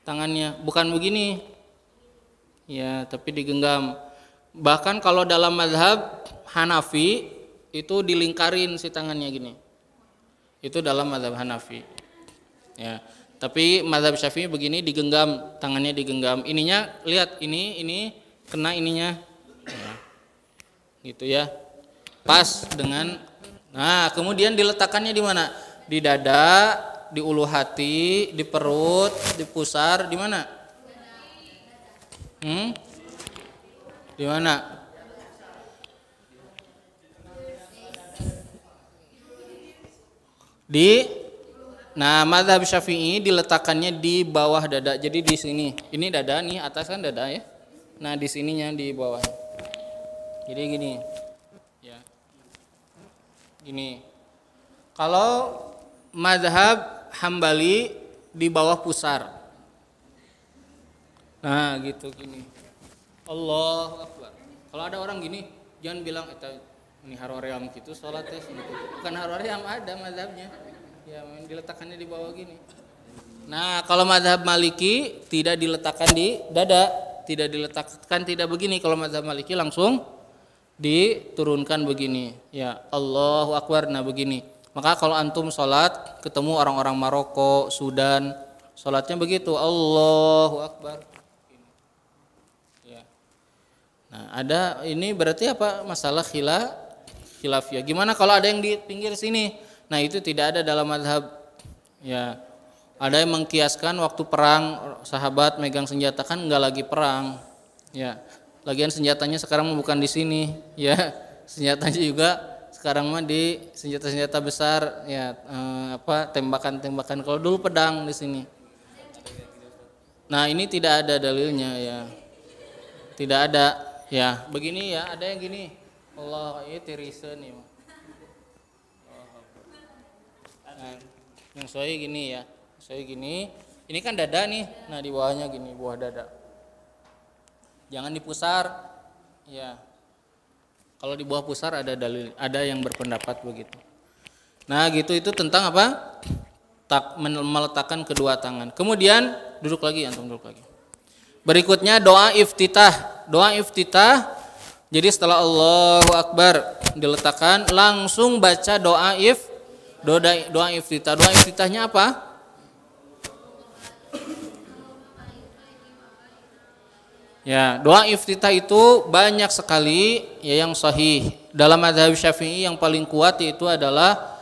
tangannya, bukan begini. Ya, tapi digenggam. Bahkan kalau dalam mazhab Hanafi itu dilingkarin si tangannya gini. Itu dalam mazhab Hanafi. Ya, tapi mazhab Syafi'i begini, digenggam, tangannya digenggam. Ininya lihat ini kena ininya. Ya. Gitu ya. Pas dengan. Nah, kemudian diletakkannya di mana? Di dada, di ulu hati, di perut, di pusar, di mana? Di mana? Mazhab Syafi'i diletakkannya di bawah dada. Jadi di sini. Ini dada nih, atas kan dada ya. Nah, di sininya di bawah. Jadi gini. Ya. Gini. Kalau mazhab Hambali di bawah pusar. Nah, gitu gini. Allahu Akbar. Kalau ada orang gini, jangan bilang ini haroream gitu salatnya gitu. Bukan haroream, ada mazhabnya. Ya, diletakkannya di bawah gini. Nah, kalau mazhab Maliki tidak diletakkan di dada, tidak begini. Kalau mazhab Maliki langsung diturunkan begini. Ya, Allahu Akbar. Nah, begini. Maka kalau antum sholat ketemu orang-orang Maroko, Sudan, sholatnya begitu, Allahu Akbar. Ya. Nah, ada ini berarti apa? Masalah khilafiyah. Gimana kalau ada yang di pinggir sini? Nah, itu tidak ada dalam mazhab. Ya. Ada yang mengkiaskan waktu perang sahabat megang senjata, kan enggak lagi perang. Ya. Lagian senjatanya sekarang bukan di sini, ya. Senjatanya juga sekarang mah di senjata-senjata besar, ya, tembakan-tembakan. Kalau dulu pedang di sini. Nah, ini tidak ada dalilnya, ya. Tidak ada, ya. Begini ya, ada yang gini. Allah, ini tirisen nih. Nah, yang saya gini ya. Saya gini. Ini kan dada nih. Nah, di bawahnya gini, buah dada. Jangan dipusar. Ya. Kalau di bawah pusar ada dalil, ada yang berpendapat begitu. Nah, gitu, itu tentang apa? Meletakkan kedua tangan. Kemudian duduk lagi, antum duduk lagi. Berikutnya doa iftitah. Doa iftitah. Jadi setelah Allahu Akbar diletakkan, langsung baca doa iftitah. Doa iftitahnya apa? Ya, doa iftitah itu banyak sekali ya yang sahih. Dalam mazhab Syafi'i yang paling kuat itu adalah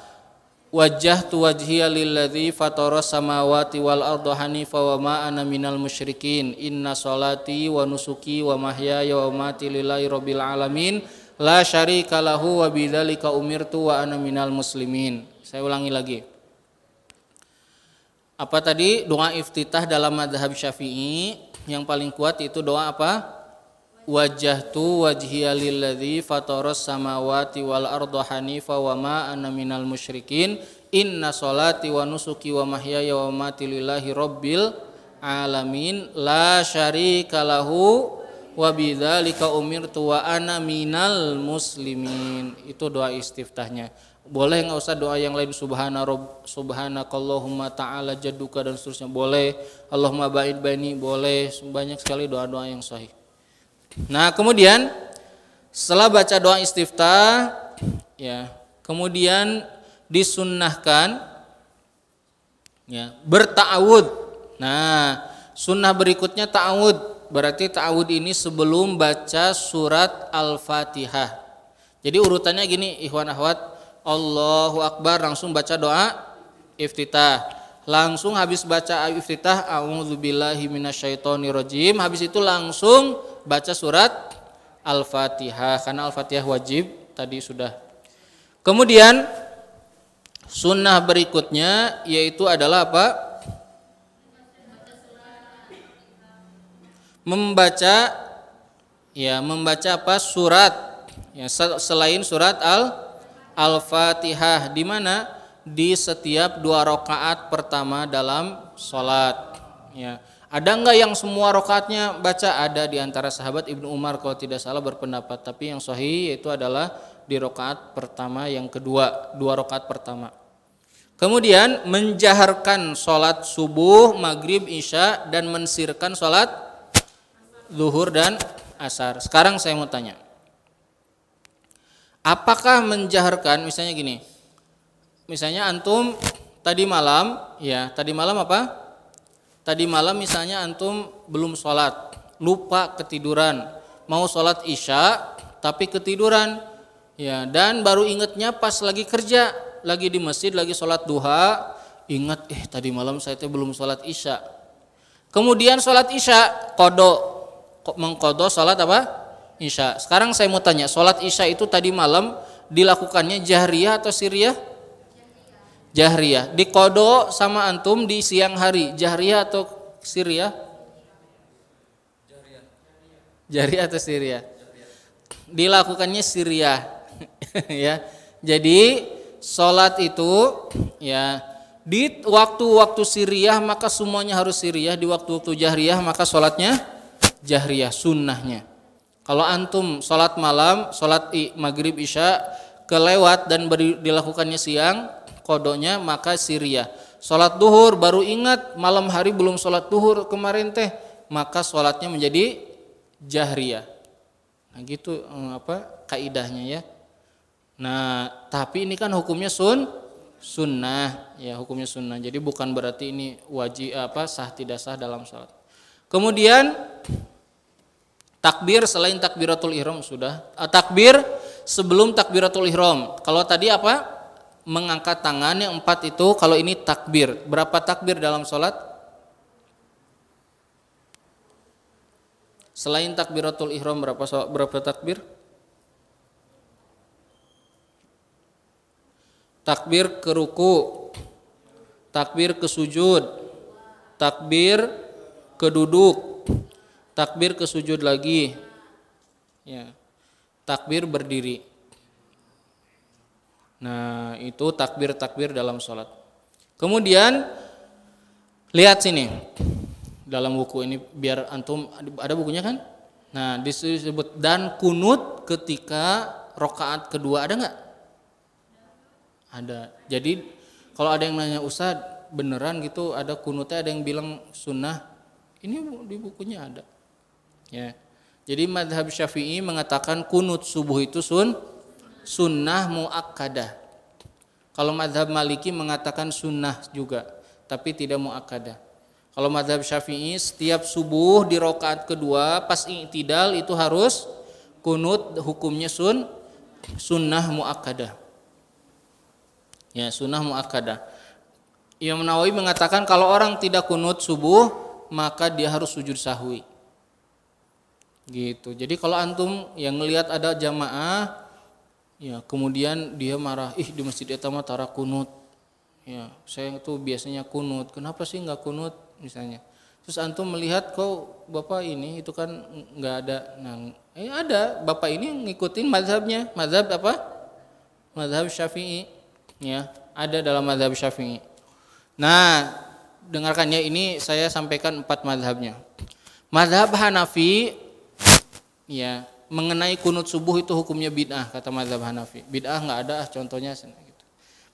wajjahtu wajhiya lilladzi fataras samawati wal arda hanifa wa ma ana minal musyrikin. Inna sholati wa nusuki wa mahyaya wa mamati lillahi rabbil alamin la syarika lahu wa bidzalika umirtu wa ana minal muslimin. Saya ulangi lagi. Apa tadi? Doa iftitah dalam mazhab Syafi'i yang paling kuat itu doa apa? Wajjahtu wajhiya lilladzi fataras samawati wal arda hanifa wa ma ana minal musyrikin. Inna sholati wa nusuki wa mahyaya wa mamati lillahi rabbil alamin la syarika lahu wa bidzalika umirtu wa ana minal muslimin. Itu doa istiftahnya. Boleh nggak usah doa yang lain, subhanakallahumma ta'ala jadduka dan seterusnya, boleh. Allahumma ba'id baini, boleh. Banyak sekali doa-doa yang sahih. Nah, kemudian setelah baca doa istiftah, ya, kemudian disunnahkan ya berta'awud. Nah, sunnah berikutnya ta'awud. Berarti ta'awud ini sebelum baca surat Al-Fatihah. Jadi urutannya gini, ikhwan akhwat, Allahu Akbar langsung baca doa iftitah. Langsung habis baca iftitah, a'udzubillahi minasyaitonirrajim. Habis itu langsung baca surat Al-Fatihah, karena Al-Fatihah wajib tadi sudah. Kemudian sunnah berikutnya yaitu adalah apa? Membaca apa? Surat ya, selain surat Al-Fatihah. Di mana? Di setiap 2 rakaat pertama dalam sholat ya. Ada enggak yang semua rakaatnya baca? Ada di antara sahabat Ibnu Umar kalau tidak salah berpendapat, tapi yang sahih itu adalah di rakaat pertama, yang kedua, 2 rakaat pertama. Kemudian menjaharkan sholat subuh, maghrib, isya, dan mensirkan sholat zuhur dan asar. Sekarang saya mau tanya, apakah menjaharkan, misalnya gini, misalnya antum tadi malam apa? Tadi malam misalnya antum belum sholat, lupa ketiduran, mau sholat isya tapi ketiduran, ya, dan baru ingatnya pas lagi kerja, lagi di masjid, lagi sholat duha, ingat tadi malam saya belum sholat isya. Kemudian sholat isya, mengqadha sholat apa? Isya. Sekarang saya mau tanya, sholat isya itu tadi malam dilakukannya jahriyah atau sirriyah? Jahriyah. Diqadha sama antum di siang hari, jahriyah atau sirriyah? Jahriyah atau sirriyah? Dilakukannya sirriyah. Ya. Jadi sholat itu ya di waktu-waktu sirriyah maka semuanya harus sirriyah, di waktu-waktu jahriyah maka sholatnya jahriyah, sunnahnya. Kalau antum sholat malam, sholat maghrib isya kelewat dan dilakukannya siang, kodonya maka sirriyah. Sholat duhur baru ingat malam hari belum sholat duhur kemarin teh, maka sholatnya menjadi jahriyah. Nah gitu kaidahnya ya. Nah tapi ini kan hukumnya sunnah ya, hukumnya sunnah. Jadi bukan berarti ini wajib sah tidak sah dalam sholat. Kemudian takbir selain takbiratul ihram sudah. Takbir sebelum takbiratul ihram. Kalau tadi apa? Mengangkat tangan yang 4 itu, kalau ini takbir. Berapa takbir dalam sholat? Selain takbiratul ihram berapa takbir? Takbir ke ruku, takbir ke sujud, takbir ke duduk, takbir ke sujud lagi, ya, takbir berdiri. Nah itu takbir dalam sholat. Kemudian lihat sini dalam buku ini, biar antum ada bukunya kan. Nah disebut dan kunut ketika rakaat kedua, ada nggak? Ada. Jadi kalau ada yang nanya, Ustaz beneran gitu ada kunutnya, ada yang bilang sunnah, ini di bukunya ada ya. Jadi mazhab Syafi'i mengatakan kunut subuh itu sunnah muakkadah. Kalau mazhab Maliki mengatakan sunnah juga, tapi tidak muakkadah. Kalau mazhab Syafi'i setiap subuh di rakaat kedua pas i'tidal itu harus kunut, hukumnya sunnah muakkadah. Ya, sunnah muakkadah. Imam Nawawi mengatakan kalau orang tidak kunut subuh maka dia harus sujud sahwi. Gitu. Jadi kalau antum yang ngelihat ada jamaah ya, kemudian dia marah, di masjid eta mah tara kunut. Ya, saya tuh biasanya kunut. Kenapa sih nggak kunut misalnya? Terus antum melihat kok Bapak ini itu kan nggak ada. Nah, ada. Bapak ini ngikutin mazhabnya. Mazhab apa? Mazhab Syafi'i. Ya, ada dalam mazhab Syafi'i. Nah, dengarkannya, ini saya sampaikan 4 mazhabnya. Mazhab Hanafi Ya, mengenai kunut subuh itu hukumnya bid'ah kata mazhab Hanafi. Bid'ah nggak ada contohnya gitu.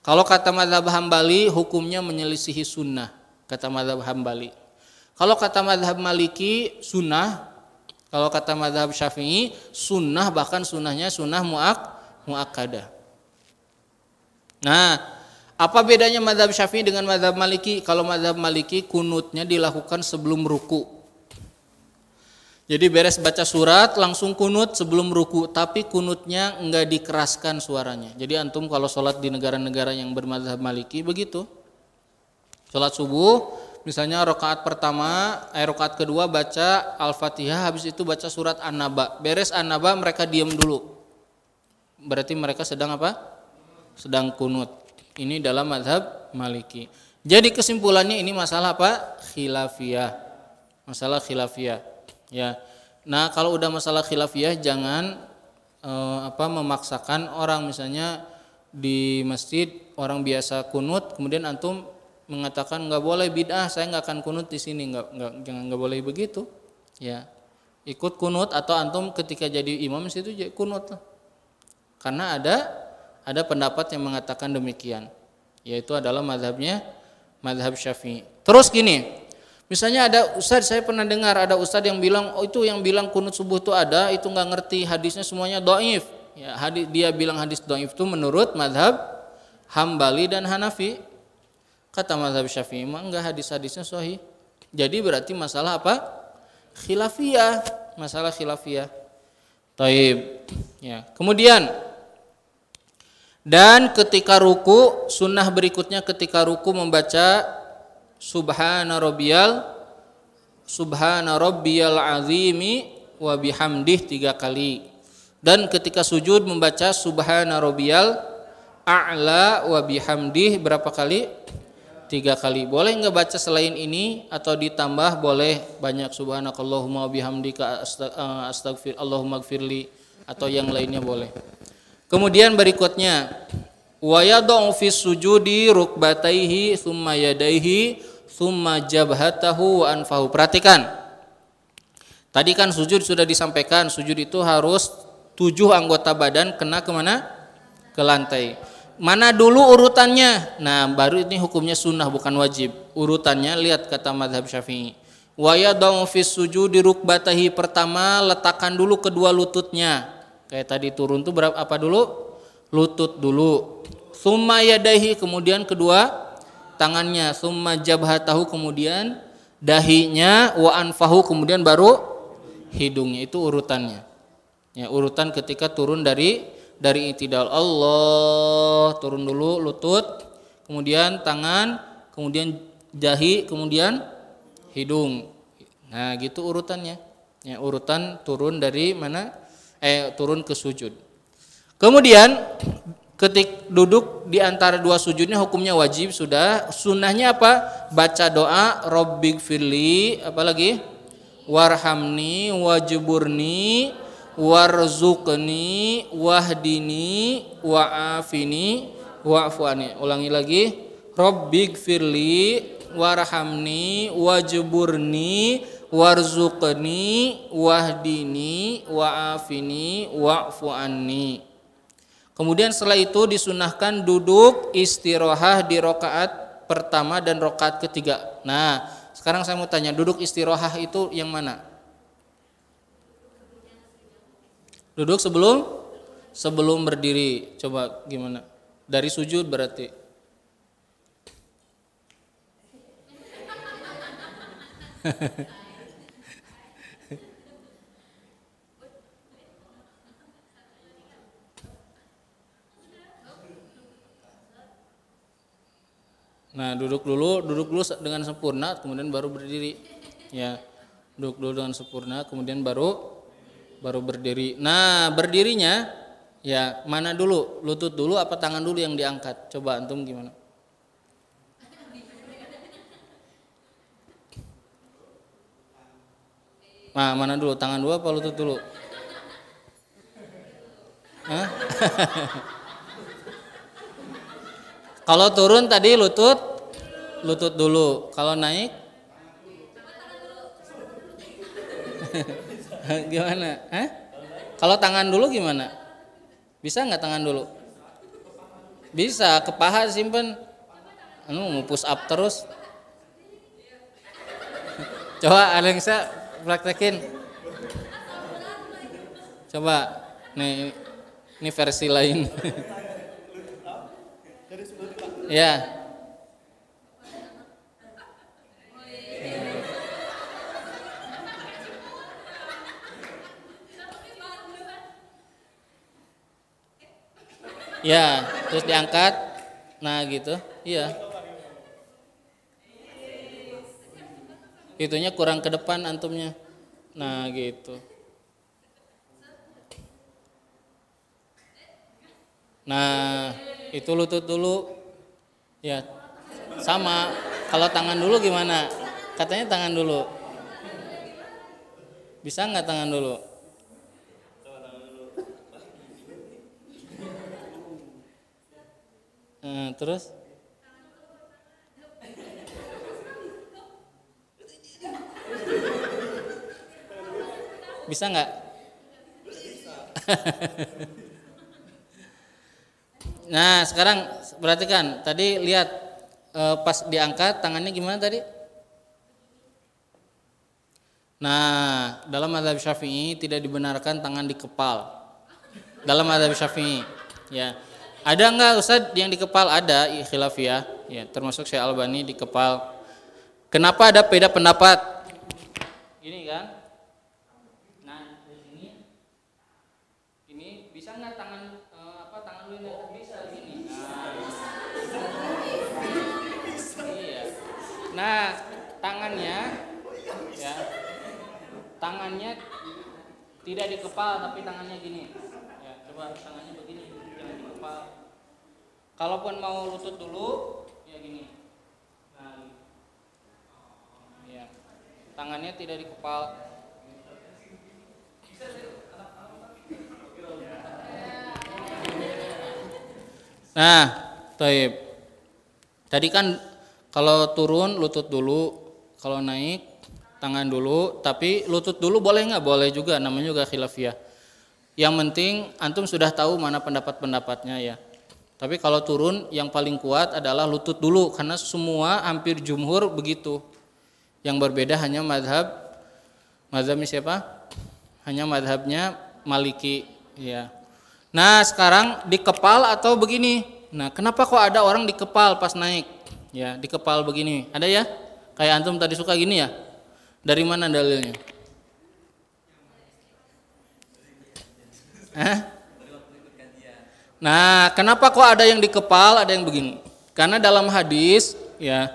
Kalau kata mazhab Hambali hukumnya menyelisihi sunnah kata mazhab Hambali. Kalau kata mazhab Maliki sunnah, kalau kata mazhab Syafi'i sunnah, bahkan sunnahnya sunnah muakkadah. Nah, apa bedanya mazhab Syafi'i dengan mazhab Maliki? Kalau mazhab Maliki kunutnya dilakukan sebelum ruku. Jadi beres baca surat langsung kunut sebelum ruku, tapi kunutnya enggak dikeraskan suaranya. Jadi antum kalau sholat di negara-negara yang bermazhab Maliki begitu. Sholat subuh misalnya rakaat pertama, rakaat kedua baca Al-Fatihah, habis itu baca surat An-Naba. Beres An-Naba mereka diam dulu. Berarti mereka sedang apa? Sedang kunut. Ini dalam mazhab Maliki. Jadi kesimpulannya ini masalah apa? Khilafiyah. Masalah khilafiyah. Ya, nah kalau udah masalah khilafiyah jangan memaksakan orang, misalnya di masjid orang biasa kunut, kemudian antum mengatakan nggak boleh bid'ah, saya nggak akan kunut di sini, jangan nggak boleh begitu. Ya, ikut kunut atau antum ketika jadi imam di situ kunut, karena ada pendapat yang mengatakan demikian, yaitu adalah mazhab Syafi'i. Terus gini. Misalnya ada ustadz, saya pernah dengar ada ustadz yang bilang, oh itu yang bilang kunut subuh itu ada, itu nggak ngerti hadisnya semuanya dhaif. Ya, dia bilang hadis dhaif itu menurut mazhab Hambali dan Hanafi. Kata mazhab Syafi'i mah enggak, hadis-hadisnya sahih. Jadi berarti masalah apa? Khilafiyah, masalah khilafiyah. Taib. Ya. Kemudian dan ketika ruku, sunnah berikutnya ketika ruku membaca Subhana rabbiyal azimi wa bihamdih 3 kali. Dan ketika sujud membaca Subhana rabbiyal a'la wa bihamdih berapa kali? 3 kali. Boleh enggak baca selain ini atau ditambah? Boleh banyak, subhanakallahumma wa bihamdika astaghfir Allahumma gfirli, atau yang lainnya boleh. Kemudian berikutnya wa yad'u fis sujudi rukbataihi tsumma yadaihi tsumma jabhatahu wa anfahu. Perhatikan. Tadi kan sujud sudah disampaikan, sujud itu harus 7 anggota badan kena kemana? Ke lantai. Mana dulu urutannya? Nah, baru ini hukumnya sunnah bukan wajib. Urutannya lihat kata mazhab Syafi'i. Wa yad'u fis sujudi rukbatahi, pertama letakkan dulu kedua lututnya. Kayak tadi turun tuh berapa apa dulu? Lutut dulu. Tsumma yadaihi, kemudian kedua tangannya, summa jabhatahu, kemudian dahinya, wa anfahu, kemudian baru hidungnya. Itu urutannya. Ya, urutan ketika turun dari i'tidal. Allah, turun dulu lutut, kemudian tangan, kemudian dahi, kemudian hidung. Nah, gitu urutannya. Ya, urutan turun dari mana? Turun ke sujud. Kemudian ketika duduk di antara dua sujudnya hukumnya wajib sudah. Sunnahnya apa? Baca doa Rabbighfirli, apalagi warhamni wajburni warzuqni wahdini wa'afini wa'fu anni. Ulangi lagi. Rabbighfirli warhamni wajburni warzuqni wahdini wa'afini wa'fu anni. Kemudian setelah itu disunahkan duduk istirahah di rakaat pertama dan rakaat ketiga. Nah, sekarang saya mau tanya, duduk istirahah itu yang mana? Duduk sebelum berdiri. Coba gimana? Dari sujud berarti. Nah, duduk dulu dengan sempurna, kemudian baru berdiri. Ya, duduk dulu dengan sempurna, kemudian baru berdiri. Nah, berdirinya ya mana dulu? Lutut dulu apa tangan dulu yang diangkat? Coba antum gimana? Nah, mana dulu? Tangan dulu apa lutut dulu? Hah? Kalau turun tadi lutut dulu. Kalau naik gimana? Hah? Kalau tangan dulu gimana? Bisa nggak tangan dulu? Bisa, ke paha simpen. Mau push up terus. Coba Alengsa praktekin. Coba, nih ini versi lain. Ya. Ya, terus diangkat. Nah, gitu. Iya. Itunya kurang ke depan antumnya. Nah, gitu. Nah, itu lutut dulu. Ya. Sama. Kalau tangan dulu gimana? Katanya tangan dulu. Bisa nggak tangan dulu? Terus bisa nggak? Nah sekarang perhatikan tadi lihat pas diangkat tangannya gimana tadi? Nah dalam mazhab Syafi'i tidak dibenarkan tangan dikepal. Dalam mazhab Syafi'i ya. Ada enggak Ustaz yang dikepal? Ada, khilafiyah ya, termasuk Syekh Albani dikepal. Kenapa ada beda pendapat? Gini kan? Nah, ini bisa enggak tangan tangan lu ini bisa gini. Iya. Nah, tangannya ya. Tangannya tidak dikepal tapi tangannya gini. Ya, coba tangannya begini. Kalaupun mau lutut dulu, ya gini. Nah, ya. Tangannya tidak dikepal. Nah, taib. Tadi kan kalau turun lutut dulu, kalau naik tangan dulu, tapi lutut dulu boleh nggak? Boleh juga, namanya juga khilafiyah. Yang penting antum sudah tahu mana pendapat-pendapatnya ya. Tapi kalau turun yang paling kuat adalah lutut dulu karena semua hampir jumhur begitu. Yang berbeda hanya mazhabnya siapa? Hanya mazhabnya Maliki ya. Nah, sekarang dikepal atau begini. Nah, kenapa kok ada orang dikepal pas naik? Ya, dikepal begini. Ada ya? Kayak antum tadi suka gini ya? Dari mana dalilnya? Nah, kenapa kok ada yang dikepal, ada yang begini? Karena dalam hadis ya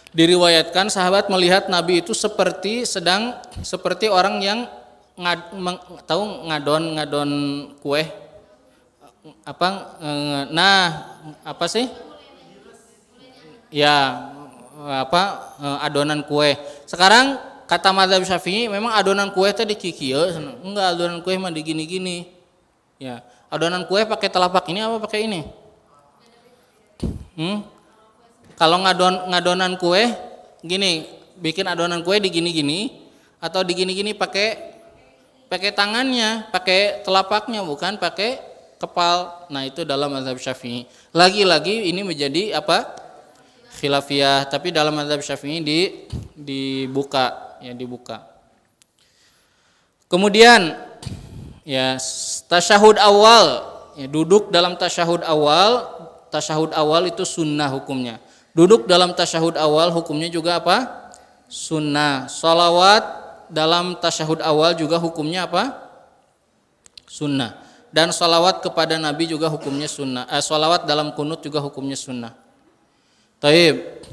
diriwayatkan sahabat melihat Nabi itu seperti orang yang ngadon kue apa sih? Ya adonan kue. Sekarang kata mazhab Syafi'i memang adonan kue teh dikikieun, enggak adonan kue mah digini-gini. Ya, adonan kue pakai telapak ini apa pakai ini? Kalau ngadonan kue gini, bikin adonan kue digini-gini atau digini-gini pakai tangannya, pakai telapaknya bukan pakai kepal. Nah, itu dalam mazhab Syafi'i. Lagi-lagi ini menjadi apa? Khilafiyah, tapi dalam mazhab Syafi'i dibuka. Kemudian ya tasyahud awal, ya, duduk dalam tasyahud awal itu sunnah hukumnya. Duduk dalam tasyahud awal hukumnya juga apa? Sunnah. Sholawat dalam tasyahud awal juga hukumnya apa? Sunnah. Dan sholawat kepada Nabi juga hukumnya sunnah. Sholawat dalam kunut juga hukumnya sunnah. Taib.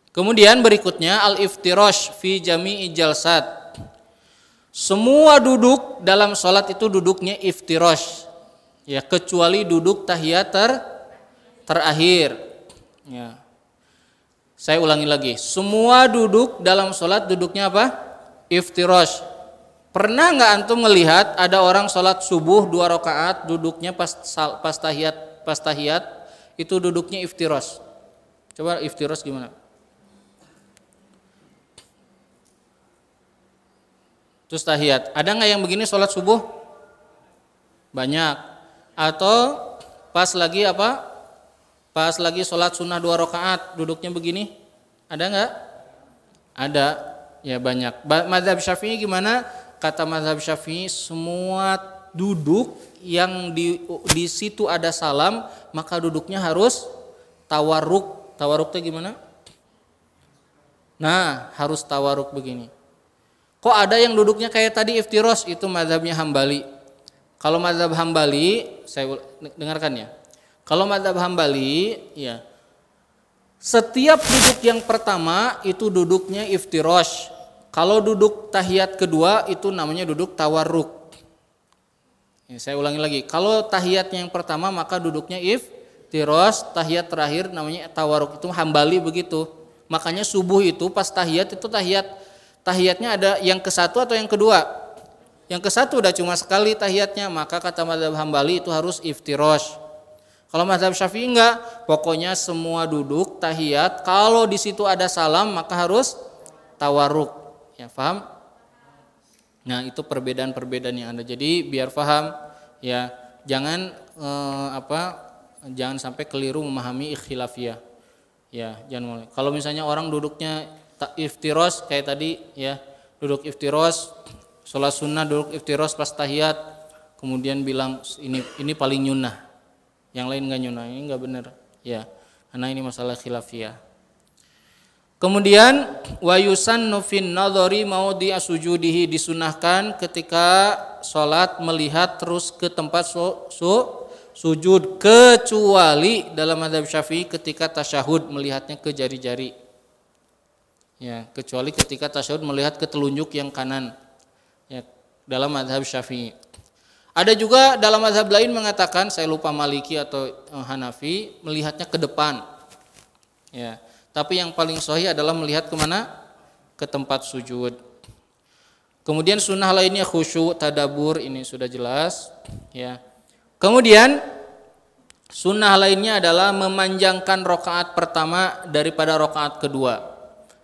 Kemudian berikutnya al-iftirash fi jami'i jalsat. Semua duduk dalam sholat itu duduknya iftirash. Ya, kecuali duduk tahiyat terakhir. Ya. Saya ulangi lagi. Semua duduk dalam sholat duduknya apa? Iftirash. Pernah nggak antum melihat ada orang sholat subuh 2 rakaat duduknya pas tahiyat itu duduknya iftirash. Coba iftirash gimana? Terus tahiyat. Ada nggak yang begini sholat subuh? Banyak. Atau pas lagi apa? Pas lagi sholat sunnah 2 rakaat duduknya begini? Ada nggak? Ada. Ya banyak. Mazhab Syafi'i gimana? Kata mazhab Syafi'i semua duduk yang di situ ada salam maka duduknya harus tawarruk. Tawarruk itu gimana? Nah, harus tawarruk begini. Kok ada yang duduknya kayak tadi iftiros? Itu mazhabnya Hambali. Kalau mazhab Hambali, saya dengarkan ya. Kalau mazhab Hambali, ya setiap duduk yang pertama itu duduknya iftirosh. Kalau duduk tahiyat kedua itu namanya duduk tawarruk. Ya, saya ulangi lagi. Kalau tahiyatnya yang pertama maka duduknya iftirosh. Tahiyat terakhir namanya tawarruk. Itu Hambali begitu. Makanya subuh itu pas tahiyat itu tahiyatnya ada yang ke satu atau yang kedua. Yang ke satu udah cuma sekali tahiyatnya. Maka kata mazhab Hambali itu harus iftirosh. Kalau mazhab Syafi'i enggak. Pokoknya semua duduk tahiyat. Kalau di situ ada salam maka harus tawarruk. Ya, paham? Nah, itu perbedaan-perbedaan yang ada. Jadi biar paham ya, jangan jangan sampai keliru memahami ikhtilafiyah. Ya, jangan mulai. Kalau misalnya orang duduknya iftiros kayak tadi ya, duduk iftiros, sholat sunnah duduk iftiros pas tahiyat, kemudian bilang ini paling nyunah. Yang lain enggak nyunah, ini enggak benar. Ya, karena ini masalah khilafiyah. Kemudian wa yusannu fin nadhari maudhi'a sujudihi, disunahkan ketika sholat melihat terus ke tempat sujud, kecuali dalam mazhab Syafi'i ketika tasyahud melihatnya ke jari-jari. Ya, kecuali ketika tasyahud melihat ke telunjuk yang kanan. Ya, dalam mazhab Syafi'i. Ada juga dalam mazhab lain mengatakan, saya lupa Maliki atau Hanafi, melihatnya ke depan. Ya. Tapi yang paling sahih adalah melihat kemana? Ke tempat sujud. Kemudian sunnah lainnya khusyuk, tadabur, ini sudah jelas. Ya. Kemudian sunnah lainnya adalah memanjangkan rakaat pertama daripada rakaat kedua.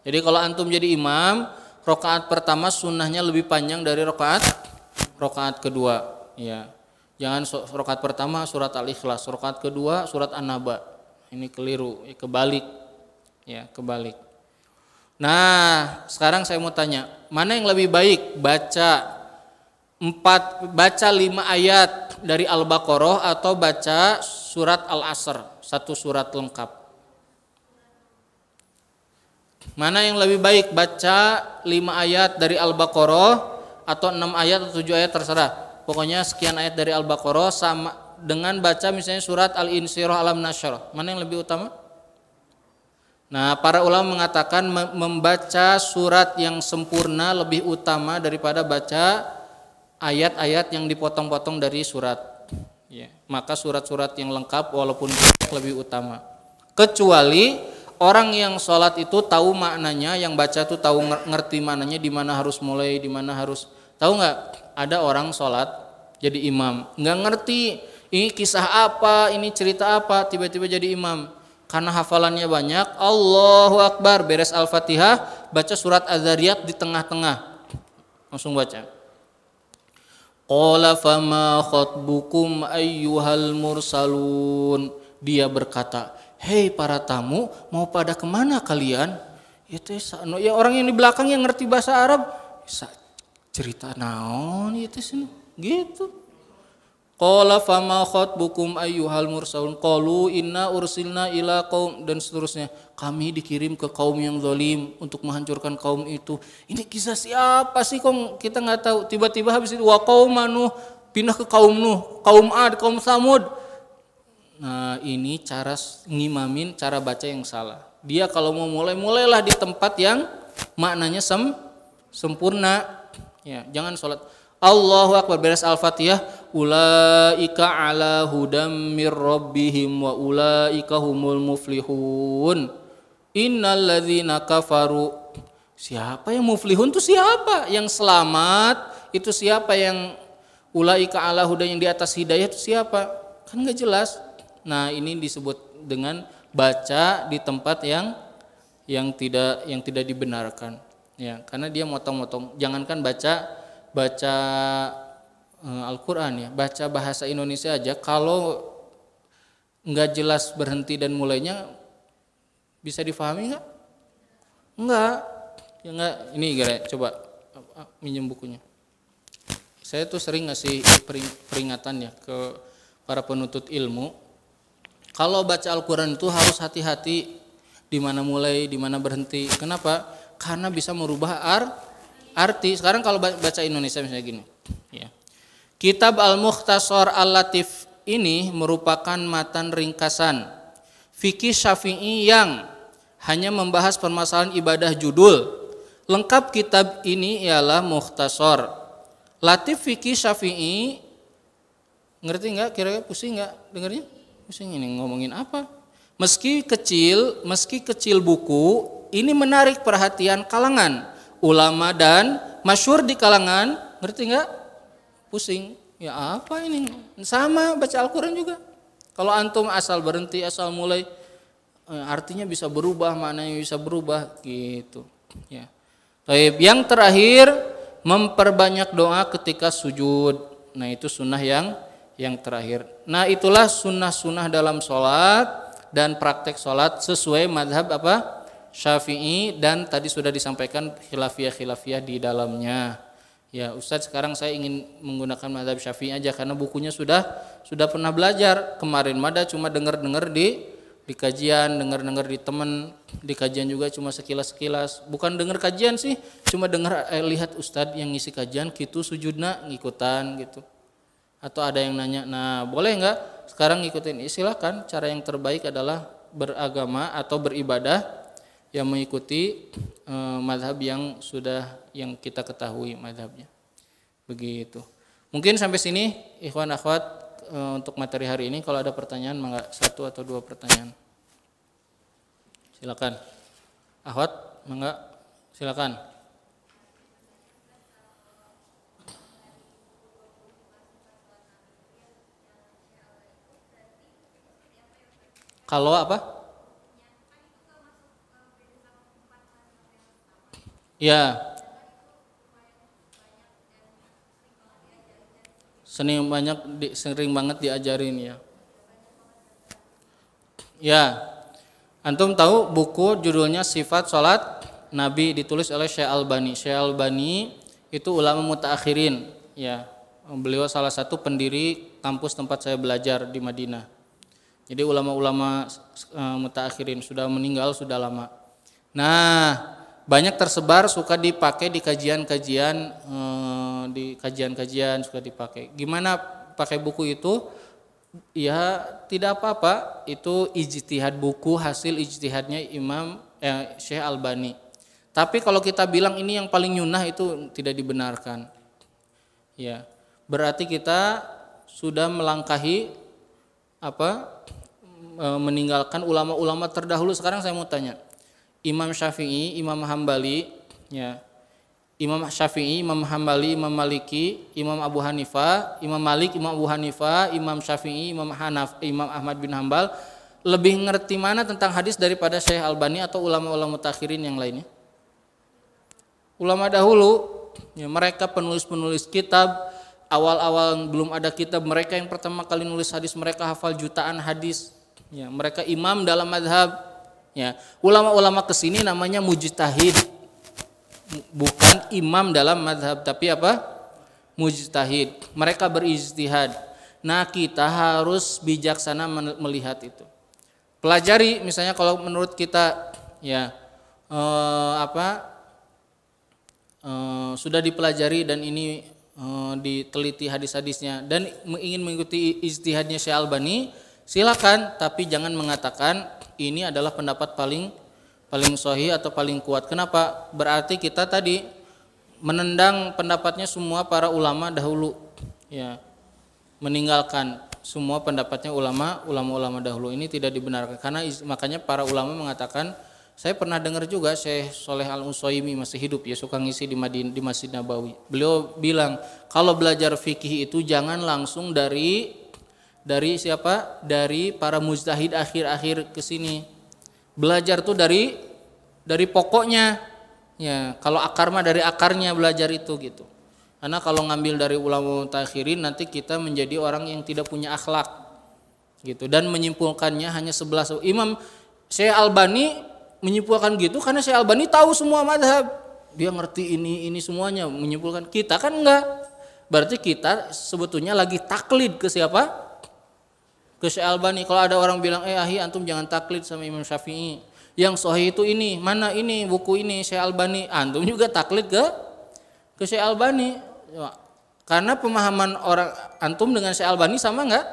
Jadi kalau antum jadi imam, rakaat pertama sunnahnya lebih panjang dari rakaat kedua. Ya. Jangan rakaat pertama surat Al-Ikhlas, rakaat kedua surat An-Naba. Ini keliru, kebalik. Ya, kebalik. Nah, sekarang saya mau tanya, mana yang lebih baik baca 5 ayat dari Al-Baqarah atau baca surat Al-Asr, satu surat lengkap? Mana yang lebih baik baca 5 ayat dari Al-Baqarah atau 6 ayat atau 7 ayat terserah. Pokoknya sekian ayat dari Al-Baqarah sama dengan baca misalnya surat Al-Insyirah Alam Nashr. Mana yang lebih utama? Nah, para ulama mengatakan membaca surat yang sempurna lebih utama daripada baca ayat-ayat yang dipotong-potong dari surat. Ya, maka surat-surat yang lengkap walaupun lebih utama. Kecuali orang yang sholat itu tahu maknanya, yang baca tuh tahu ngerti maknanya, di mana harus mulai, di mana harus. Tahu nggak? Ada orang sholat jadi imam, nggak ngerti ini kisah apa, ini cerita apa, tiba-tiba jadi imam. Karena hafalannya banyak, Allahu Akbar, beres Al-Fatihah, baca surat Az-Zariyat di tengah-tengah. Langsung baca. Qala fama khatbukum ayyuhal mursalun. Dia berkata, hei para tamu, mau pada kemana kalian? Ya orang yang di belakang yang ngerti bahasa Arab, cerita naon itu sih, gitu. Qala fama khatbukum ayyuhal mursalun qalu inna ursilna ila qaum, dan seterusnya. Kami dikirim ke kaum yang zalim untuk menghancurkan kaum itu. Ini kisah siapa sih kok kita nggak tahu. Tiba-tiba habis itu wa qauma Nuh, pindah ke kaum Nuh, kaum Ad, kaum Samud. Nah, ini cara ngimamin, cara baca yang salah. Dia kalau mau mulailah di tempat yang maknanya sempurna. Ya, jangan sholat Allahu Akbar beres Al-Fatihah, ulaika ala hudam mir rabbihim wa ulaika humul muflihun. Innalladzina kafaru. Siapa yang muflihun itu siapa? Yang selamat itu siapa? Yang ulaika ala hudam yang di atas hidayah itu siapa? Kan enggak jelas. Nah, ini disebut dengan baca di tempat yang tidak dibenarkan. Ya, karena dia motong-motong. Jangankan baca baca Al-Quran ya, baca bahasa Indonesia aja kalau nggak jelas berhenti dan mulainya bisa difahami nggak? Nggak, ya nggak. Ini Gere, coba minjem bukunya. Saya tuh sering ngasih peringatan ya ke para penuntut ilmu. Kalau baca Al-Quran itu harus hati-hati di mana mulai, di mana berhenti. Kenapa? Karena bisa merubah arti. Sekarang kalau baca Indonesia misalnya gini, ya. Kitab Al-Mukhtasar Al-Latif ini merupakan matan ringkasan fikih Syafi'i yang hanya membahas permasalahan ibadah judul. Lengkap kitab ini ialah Mukhtasar. Latif fikih Syafi'i, ngerti nggak? Kira-kira pusing nggak dengarnya? Pusing ini ngomongin apa? Meski kecil buku, ini menarik perhatian kalangan ulama dan masyhur di kalangan, ngerti nggak? Pusing. Ya apa ini? Sama baca Al-Quran juga. Kalau antum asal berhenti, asal mulai, artinya bisa berubah, maknanya bisa berubah gitu. Ya. Baik, yang terakhir memperbanyak doa ketika sujud. Nah itu sunnah yang terakhir. Nah itulah sunnah-sunnah dalam sholat dan praktek sholat sesuai madhab apa? Syafi'i, dan tadi sudah disampaikan khilafiyah di dalamnya. Ya Ustadz, sekarang saya ingin menggunakan madhab Syafi'i aja karena bukunya sudah pernah belajar. Kemarin mada cuma dengar-dengar di kajian, dengar-dengar di teman, di kajian juga cuma sekilas-sekilas. Bukan dengar kajian sih, cuma dengar lihat Ustadz yang ngisi kajian gitu sujudna ngikutan gitu. Atau ada yang nanya, nah boleh nggak sekarang ngikutin? Silakan. Cara yang terbaik adalah beragama atau beribadah yang mengikuti madhab yang kita ketahui madhabnya. Begitu. Mungkin sampai sini ikhwan akhwat untuk materi hari ini. Kalau ada pertanyaan, mangga 1 atau 2 pertanyaan. Silakan. Akhwat, mangga silakan. Kalau apa? Ya, sering banget diajarin ya. Ya, antum tahu buku judulnya Sifat Salat Nabi, ditulis oleh Syekh Albani. Syekh Albani itu ulama mutaakhirin. Ya, beliau salah satu pendiri kampus tempat saya belajar di Madinah. Jadi ulama-ulama mutaakhirin, sudah meninggal sudah lama. Nah, banyak tersebar, suka dipakai di kajian-kajian, suka dipakai. Gimana pakai buku itu? Ya tidak apa-apa, itu ijtihad, buku hasil ijtihadnya Syekh Albani. Tapi kalau kita bilang ini yang paling nyunah, itu tidak dibenarkan. Ya, berarti kita sudah melangkahi meninggalkan ulama-ulama terdahulu. Sekarang saya mau tanya, Imam Syafi'i, Imam Hambali, ya. Imam Syafi'i, Imam Hambali, Imam Maliki, Imam Abu Hanifah, Imam Malik, Imam Abu Hanifah, Imam Syafi'i, Imam Ahmad bin Hambal lebih ngerti mana tentang hadis daripada Syekh Albani atau ulama-ulama mutakhirin yang lainnya? Ulama dahulu, ya, mereka penulis-penulis kitab, awal-awal belum ada kitab, mereka yang pertama kali nulis hadis, mereka hafal jutaan hadis. Ya, mereka imam dalam madhab. Ya, ulama-ulama kesini namanya mujtahid, bukan imam dalam madhab, tapi apa? Mujtahid. Mereka berijtihad. Nah, kita harus bijaksana melihat itu. Pelajari, misalnya kalau menurut kita, ya sudah dipelajari dan ini diteliti hadis-hadisnya dan ingin mengikuti ijtihadnya Syekh Albani, silakan, tapi jangan mengatakan ini adalah pendapat paling sahih atau paling kuat. Kenapa? Berarti kita tadi menendang pendapatnya semua para ulama dahulu, ya, meninggalkan semua pendapatnya ulama dahulu. Ini tidak dibenarkan, karena makanya para ulama mengatakan, saya pernah dengar juga Syekh Sholeh Al-Utsaimin masih hidup, ya, suka ngisi di Masjid Nabawi. Beliau bilang kalau belajar fikih itu jangan langsung dari siapa? Dari para mujtahid akhir-akhir ke sini. Belajar tuh dari pokoknya. Ya, kalau akar mah dari akarnya belajar itu gitu. Karena kalau ngambil dari ulama mutakhirin nanti kita menjadi orang yang tidak punya akhlak gitu, dan menyimpulkannya hanya 11. Imam Syekh Albani menyimpulkan gitu karena Syekh Albani tahu semua mazhab, dia ngerti ini semuanya, menyimpulkan. Kita kan enggak, berarti kita sebetulnya lagi taklid ke siapa? Ke Syekh Albani. Kalau ada orang bilang ahi antum jangan taklid sama Imam Syafi'i, yang sahih itu ini, mana ini buku ini Syekh Albani, antum juga taklid ke Syekh Albani. Karena pemahaman orang antum dengan Syekh Albani sama enggak?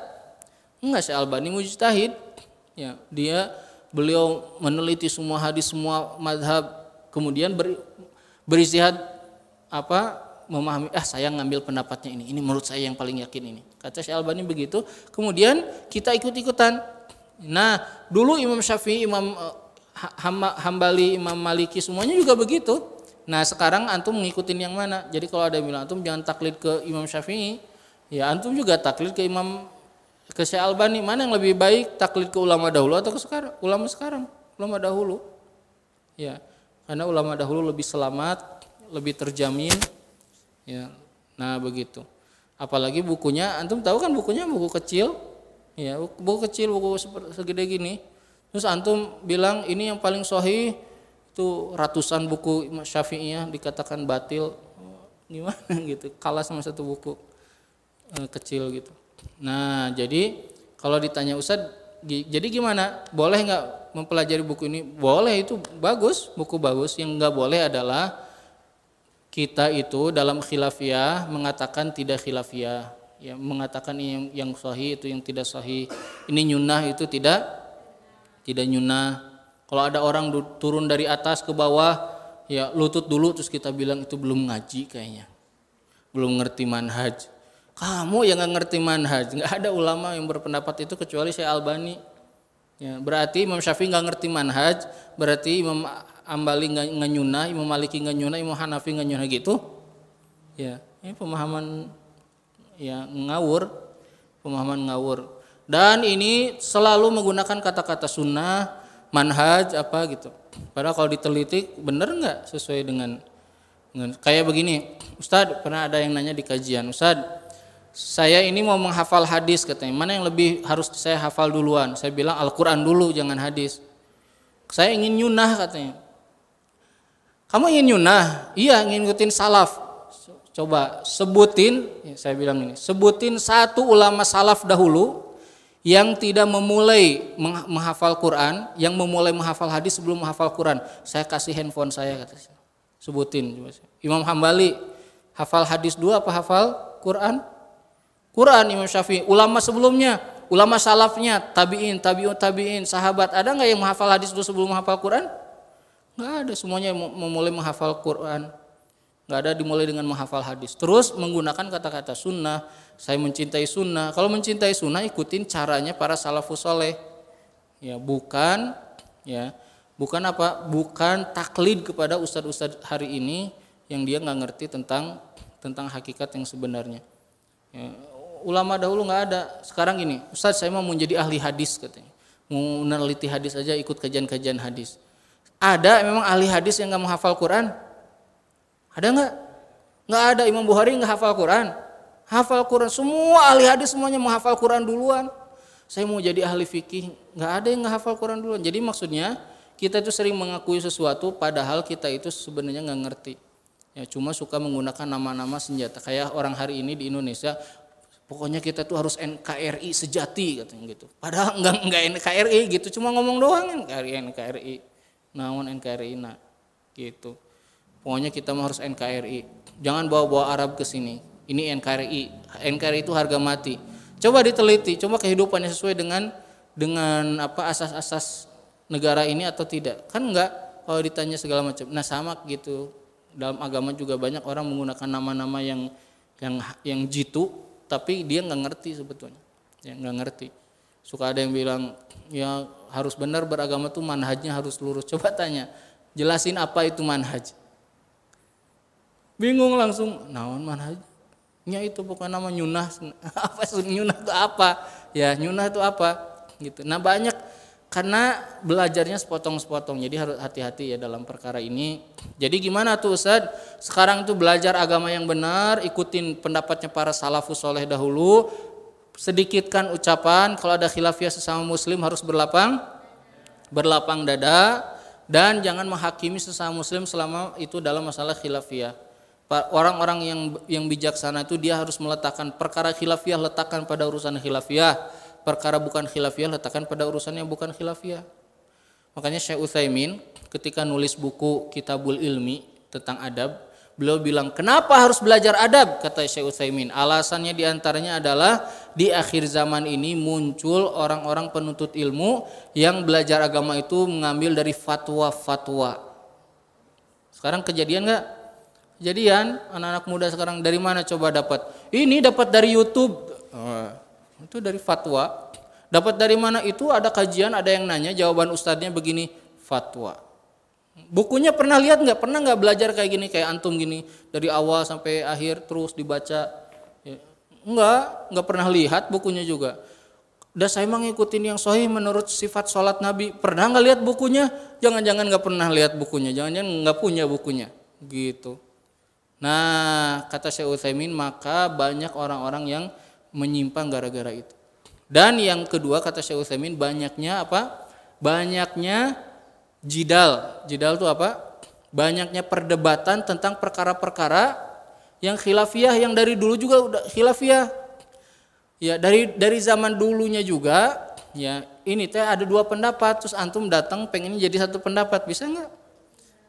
Enggak, Syekh Albani mujtahid. Ya, beliau meneliti semua hadis, semua mazhab, kemudian beristihad memahami, saya ngambil pendapatnya ini menurut saya yang paling yakin ini. Kata Syekh Albani begitu, kemudian kita ikut-ikutan. Nah, dulu Imam Syafi'i, Imam Hambali, Imam Maliki semuanya juga begitu. Nah, sekarang antum ngikutin yang mana? Jadi kalau ada yang bilang antum jangan taklid ke Imam Syafi'i, ya antum juga taklid ke Syekh Albani. Mana yang lebih baik, taklid ke ulama dahulu atau ke sekarang? Ulama dahulu. Ya, karena ulama dahulu lebih selamat, lebih terjamin. Ya. Nah, begitu. Apalagi bukunya, antum tahu kan bukunya buku kecil. Ya, buku kecil, buku segede gini. Terus antum bilang ini yang paling sahih, itu ratusan buku Imam Syafi'iyah dikatakan batil, gimana gitu, kalah sama satu buku kecil gitu. Nah, jadi kalau ditanya Ustadz, jadi gimana? Boleh nggak mempelajari buku ini? Boleh, itu bagus, buku bagus. Yang nggak boleh adalah kita itu dalam khilafiyah mengatakan tidak khilafiyah, ya, mengatakan yang sahih itu yang tidak sahih. Ini nyunah itu tidak nyunah. Kalau ada orang turun dari atas ke bawah, ya lutut dulu, terus kita bilang itu belum ngaji kayaknya, belum ngerti manhaj. Kamu yang nggak ngerti manhaj. Nggak ada ulama yang berpendapat itu kecuali Syekh Albani. Ya, berarti Imam Syafi'i nggak ngerti manhaj, berarti Imam Ambali nggak nyunah, Imam Maliki nggak nyunah, Imam Hanafi nggak nyunah gitu. Ya, ini pemahaman ya ngawur, pemahaman ngawur. Dan ini selalu menggunakan kata-kata sunnah, manhaj apa gitu. Padahal kalau diteliti benar nggak sesuai dengan kayak begini. Ustadz, pernah ada yang nanya di kajian, Ustadz, saya ini mau menghafal hadis katanya, mana yang lebih harus saya hafal duluan? Saya bilang Al-Quran dulu, jangan hadis. Saya ingin nyunah katanya. Kamu ingin nyunah? Iya, ingin ngikutin salaf. Coba sebutin, saya bilang ini, sebutin satu ulama salaf dahulu yang tidak memulai menghafal Quran, yang memulai menghafal hadis sebelum menghafal Quran. Saya kasih handphone saya, kata saya. Sebutin. Imam Hambali hafal hadis dulu apa hafal Quran? Quran. Imam Syafi'i, ulama sebelumnya, ulama salafnya, tabi'in, tabi'in, sahabat, ada nggak yang menghafal hadis dulu sebelum menghafal Quran? Nggak ada, semuanya memulai menghafal Quran. Nggak ada dimulai dengan menghafal hadis. Terus menggunakan kata-kata sunnah. Saya mencintai sunnah. Kalau mencintai sunnah, ikutin caranya para salafus soleh. Ya, bukan apa? Bukan taklid kepada ustadz-ustadz hari ini yang dia nggak ngerti tentang hakikat yang sebenarnya. Ya, ulama dahulu nggak ada. Sekarang gini, Ustadz saya mau menjadi ahli hadis katanya. Mau meneliti hadis aja, ikut kajian-kajian hadis. Ada memang ahli hadis yang nggak menghafal Quran? Ada nggak? Nggak ada. Imam Bukhari nggak hafal Quran? Hafal Quran. Semua ahli hadis semuanya menghafal Quran duluan. Saya mau jadi ahli fikih, nggak ada yang nggak hafal Quran duluan. Jadi maksudnya kita itu sering mengakui sesuatu padahal kita itu sebenarnya nggak ngerti. Ya, cuma suka menggunakan nama-nama senjata. Kayak orang hari ini di Indonesia, pokoknya kita tuh harus NKRI sejati katanya gitu. Padahal enggak NKRI gitu, cuma ngomong doang NKRI. Naon NKRI gitu. Pokoknya kita mah harus NKRI. Jangan bawa-bawa Arab ke sini. Ini NKRI. NKRI itu harga mati. Coba diteliti, coba kehidupannya sesuai dengan apa asas-asas negara ini atau tidak. Kan enggak kalau ditanya segala macam. Nah, sama gitu. Dalam agama juga banyak orang menggunakan nama-nama yang jitu, tapi dia nggak ngerti sebetulnya. Ya, nggak ngerti. Suka ada yang bilang, ya harus benar beragama tuh manhajnya harus lurus. Coba tanya, jelasin apa itu manhaj. Bingung langsung, naon manhajnya itu bukan nama nyunah. Apa nyunah itu apa? Ya nyunah itu apa? Gitu. Nah banyak Karena belajarnya sepotong-sepotong, jadi harus hati-hati ya dalam perkara ini. Jadi gimana tuh Ustaz? Sekarang tuh belajar agama yang benar, ikutin pendapatnya para salafus soleh dahulu, sedikitkan ucapan, kalau ada khilafiyah sesama muslim harus berlapang dada, dan jangan menghakimi sesama muslim selama itu dalam masalah khilafiyah. Orang-orang yang bijaksana itu dia harus meletakkan perkara khilafiyah, letakkan pada urusan khilafiyah. Perkara bukan khilafiyah letakkan pada urusan yang bukan khilafiyah. Makanya Syekh Utsaimin ketika nulis buku Kitabul Ilmi tentang adab, beliau bilang kenapa harus belajar adab, kata Syekh Utsaimin. Alasannya diantaranya adalah di akhir zaman ini muncul orang-orang penuntut ilmu yang belajar agama itu mengambil dari fatwa-fatwa. Sekarang kejadian nggak? Kejadian anak-anak muda sekarang dari mana coba dapat? Ini dapat dari YouTube. Itu dari fatwa. Dapat dari mana? Itu ada kajian, ada yang nanya, jawaban ustadznya begini, fatwa. Bukunya pernah lihat nggak? Pernah nggak belajar kayak gini, kayak antum gini dari awal sampai akhir terus dibaca? Ya. Nggak pernah lihat bukunya juga. Udah saya mah ngikutin yang sahih menurut sifat sholat Nabi. Pernah nggak lihat bukunya? Jangan-jangan nggak pernah lihat bukunya, jangan-jangan nggak punya bukunya, gitu. Nah, kata Syekh Utsaimin, maka banyak orang-orang yang menyimpang gara-gara itu. Dan yang kedua kata Syekh Utsaimin, banyaknya apa? Banyaknya jidal. Jidal itu apa? Banyaknya perdebatan tentang perkara-perkara yang khilafiyah, yang dari dulu juga udah khilafiyah. Ya, dari zaman dulunya juga, ya, ini teh ada dua pendapat, terus antum datang pengen jadi satu pendapat, bisa enggak?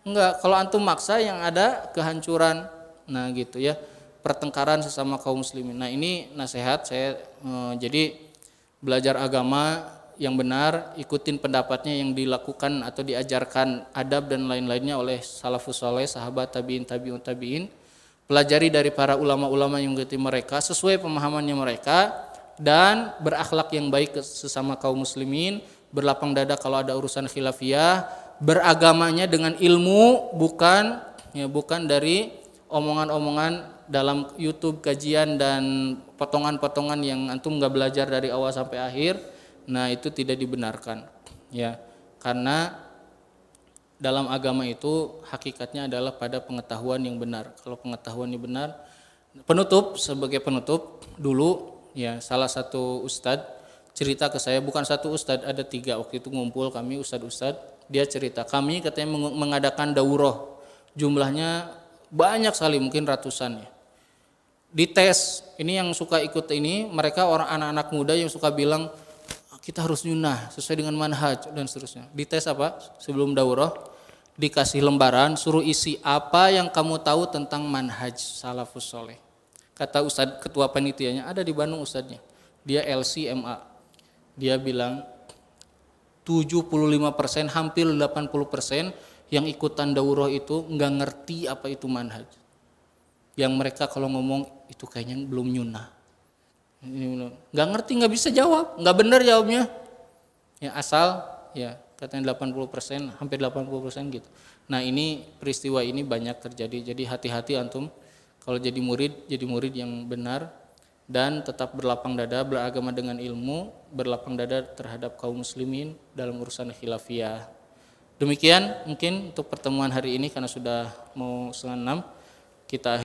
Enggak, kalau antum maksa yang ada kehancuran. Nah, gitu ya. Pertengkaran sesama kaum muslimin. Nah, ini nasihat saya, jadi belajar agama yang benar, ikutin pendapatnya yang dilakukan atau diajarkan adab dan lain-lainnya oleh salafus saleh, sahabat, tabiin, tabiun tabiin. Pelajari dari para ulama-ulama yang mengikuti mereka sesuai pemahamannya mereka, dan berakhlak yang baik ke sesama kaum muslimin, berlapang dada kalau ada urusan khilafiyah, beragamanya dengan ilmu, bukan dari omongan-omongan dalam YouTube, kajian dan potongan-potongan yang antum nggak belajar dari awal sampai akhir. Nah, itu tidak dibenarkan, ya, karena dalam agama itu hakikatnya adalah pada pengetahuan yang benar. Kalau pengetahuan yang benar, sebagai penutup dulu, ya, salah satu ustadz cerita ke saya, bukan satu ustadz, ada 3 waktu itu ngumpul kami ustadz-ustadz, dia cerita kami katanya mengadakan daurah, jumlahnya banyak sekali, mungkin ratusan ya. Dites, ini yang suka ikut ini, mereka orang anak-anak muda yang suka bilang kita harus nyunah sesuai dengan manhaj dan seterusnya. Dites apa? Sebelum daurah dikasih lembaran, suruh isi apa yang kamu tahu tentang manhaj salafus soleh. Kata ustadz ketua panitianya, ada di Bandung ustadznya, dia LCMA, dia bilang 75%, hampir 80% yang ikutan daurah itu nggak ngerti apa itu manhaj. Yang mereka kalau ngomong itu kayaknya belum nyunah, nggak ngerti, nggak bisa jawab, nggak benar jawabnya, ya asal ya katanya 80%, hampir 80% gitu. Nah, ini peristiwa ini banyak terjadi, jadi hati-hati antum kalau jadi murid yang benar dan tetap berlapang dada, beragama dengan ilmu, berlapang dada terhadap kaum muslimin dalam urusan khilafiyah. Demikian mungkin untuk pertemuan hari ini, karena sudah mau 5:30 kita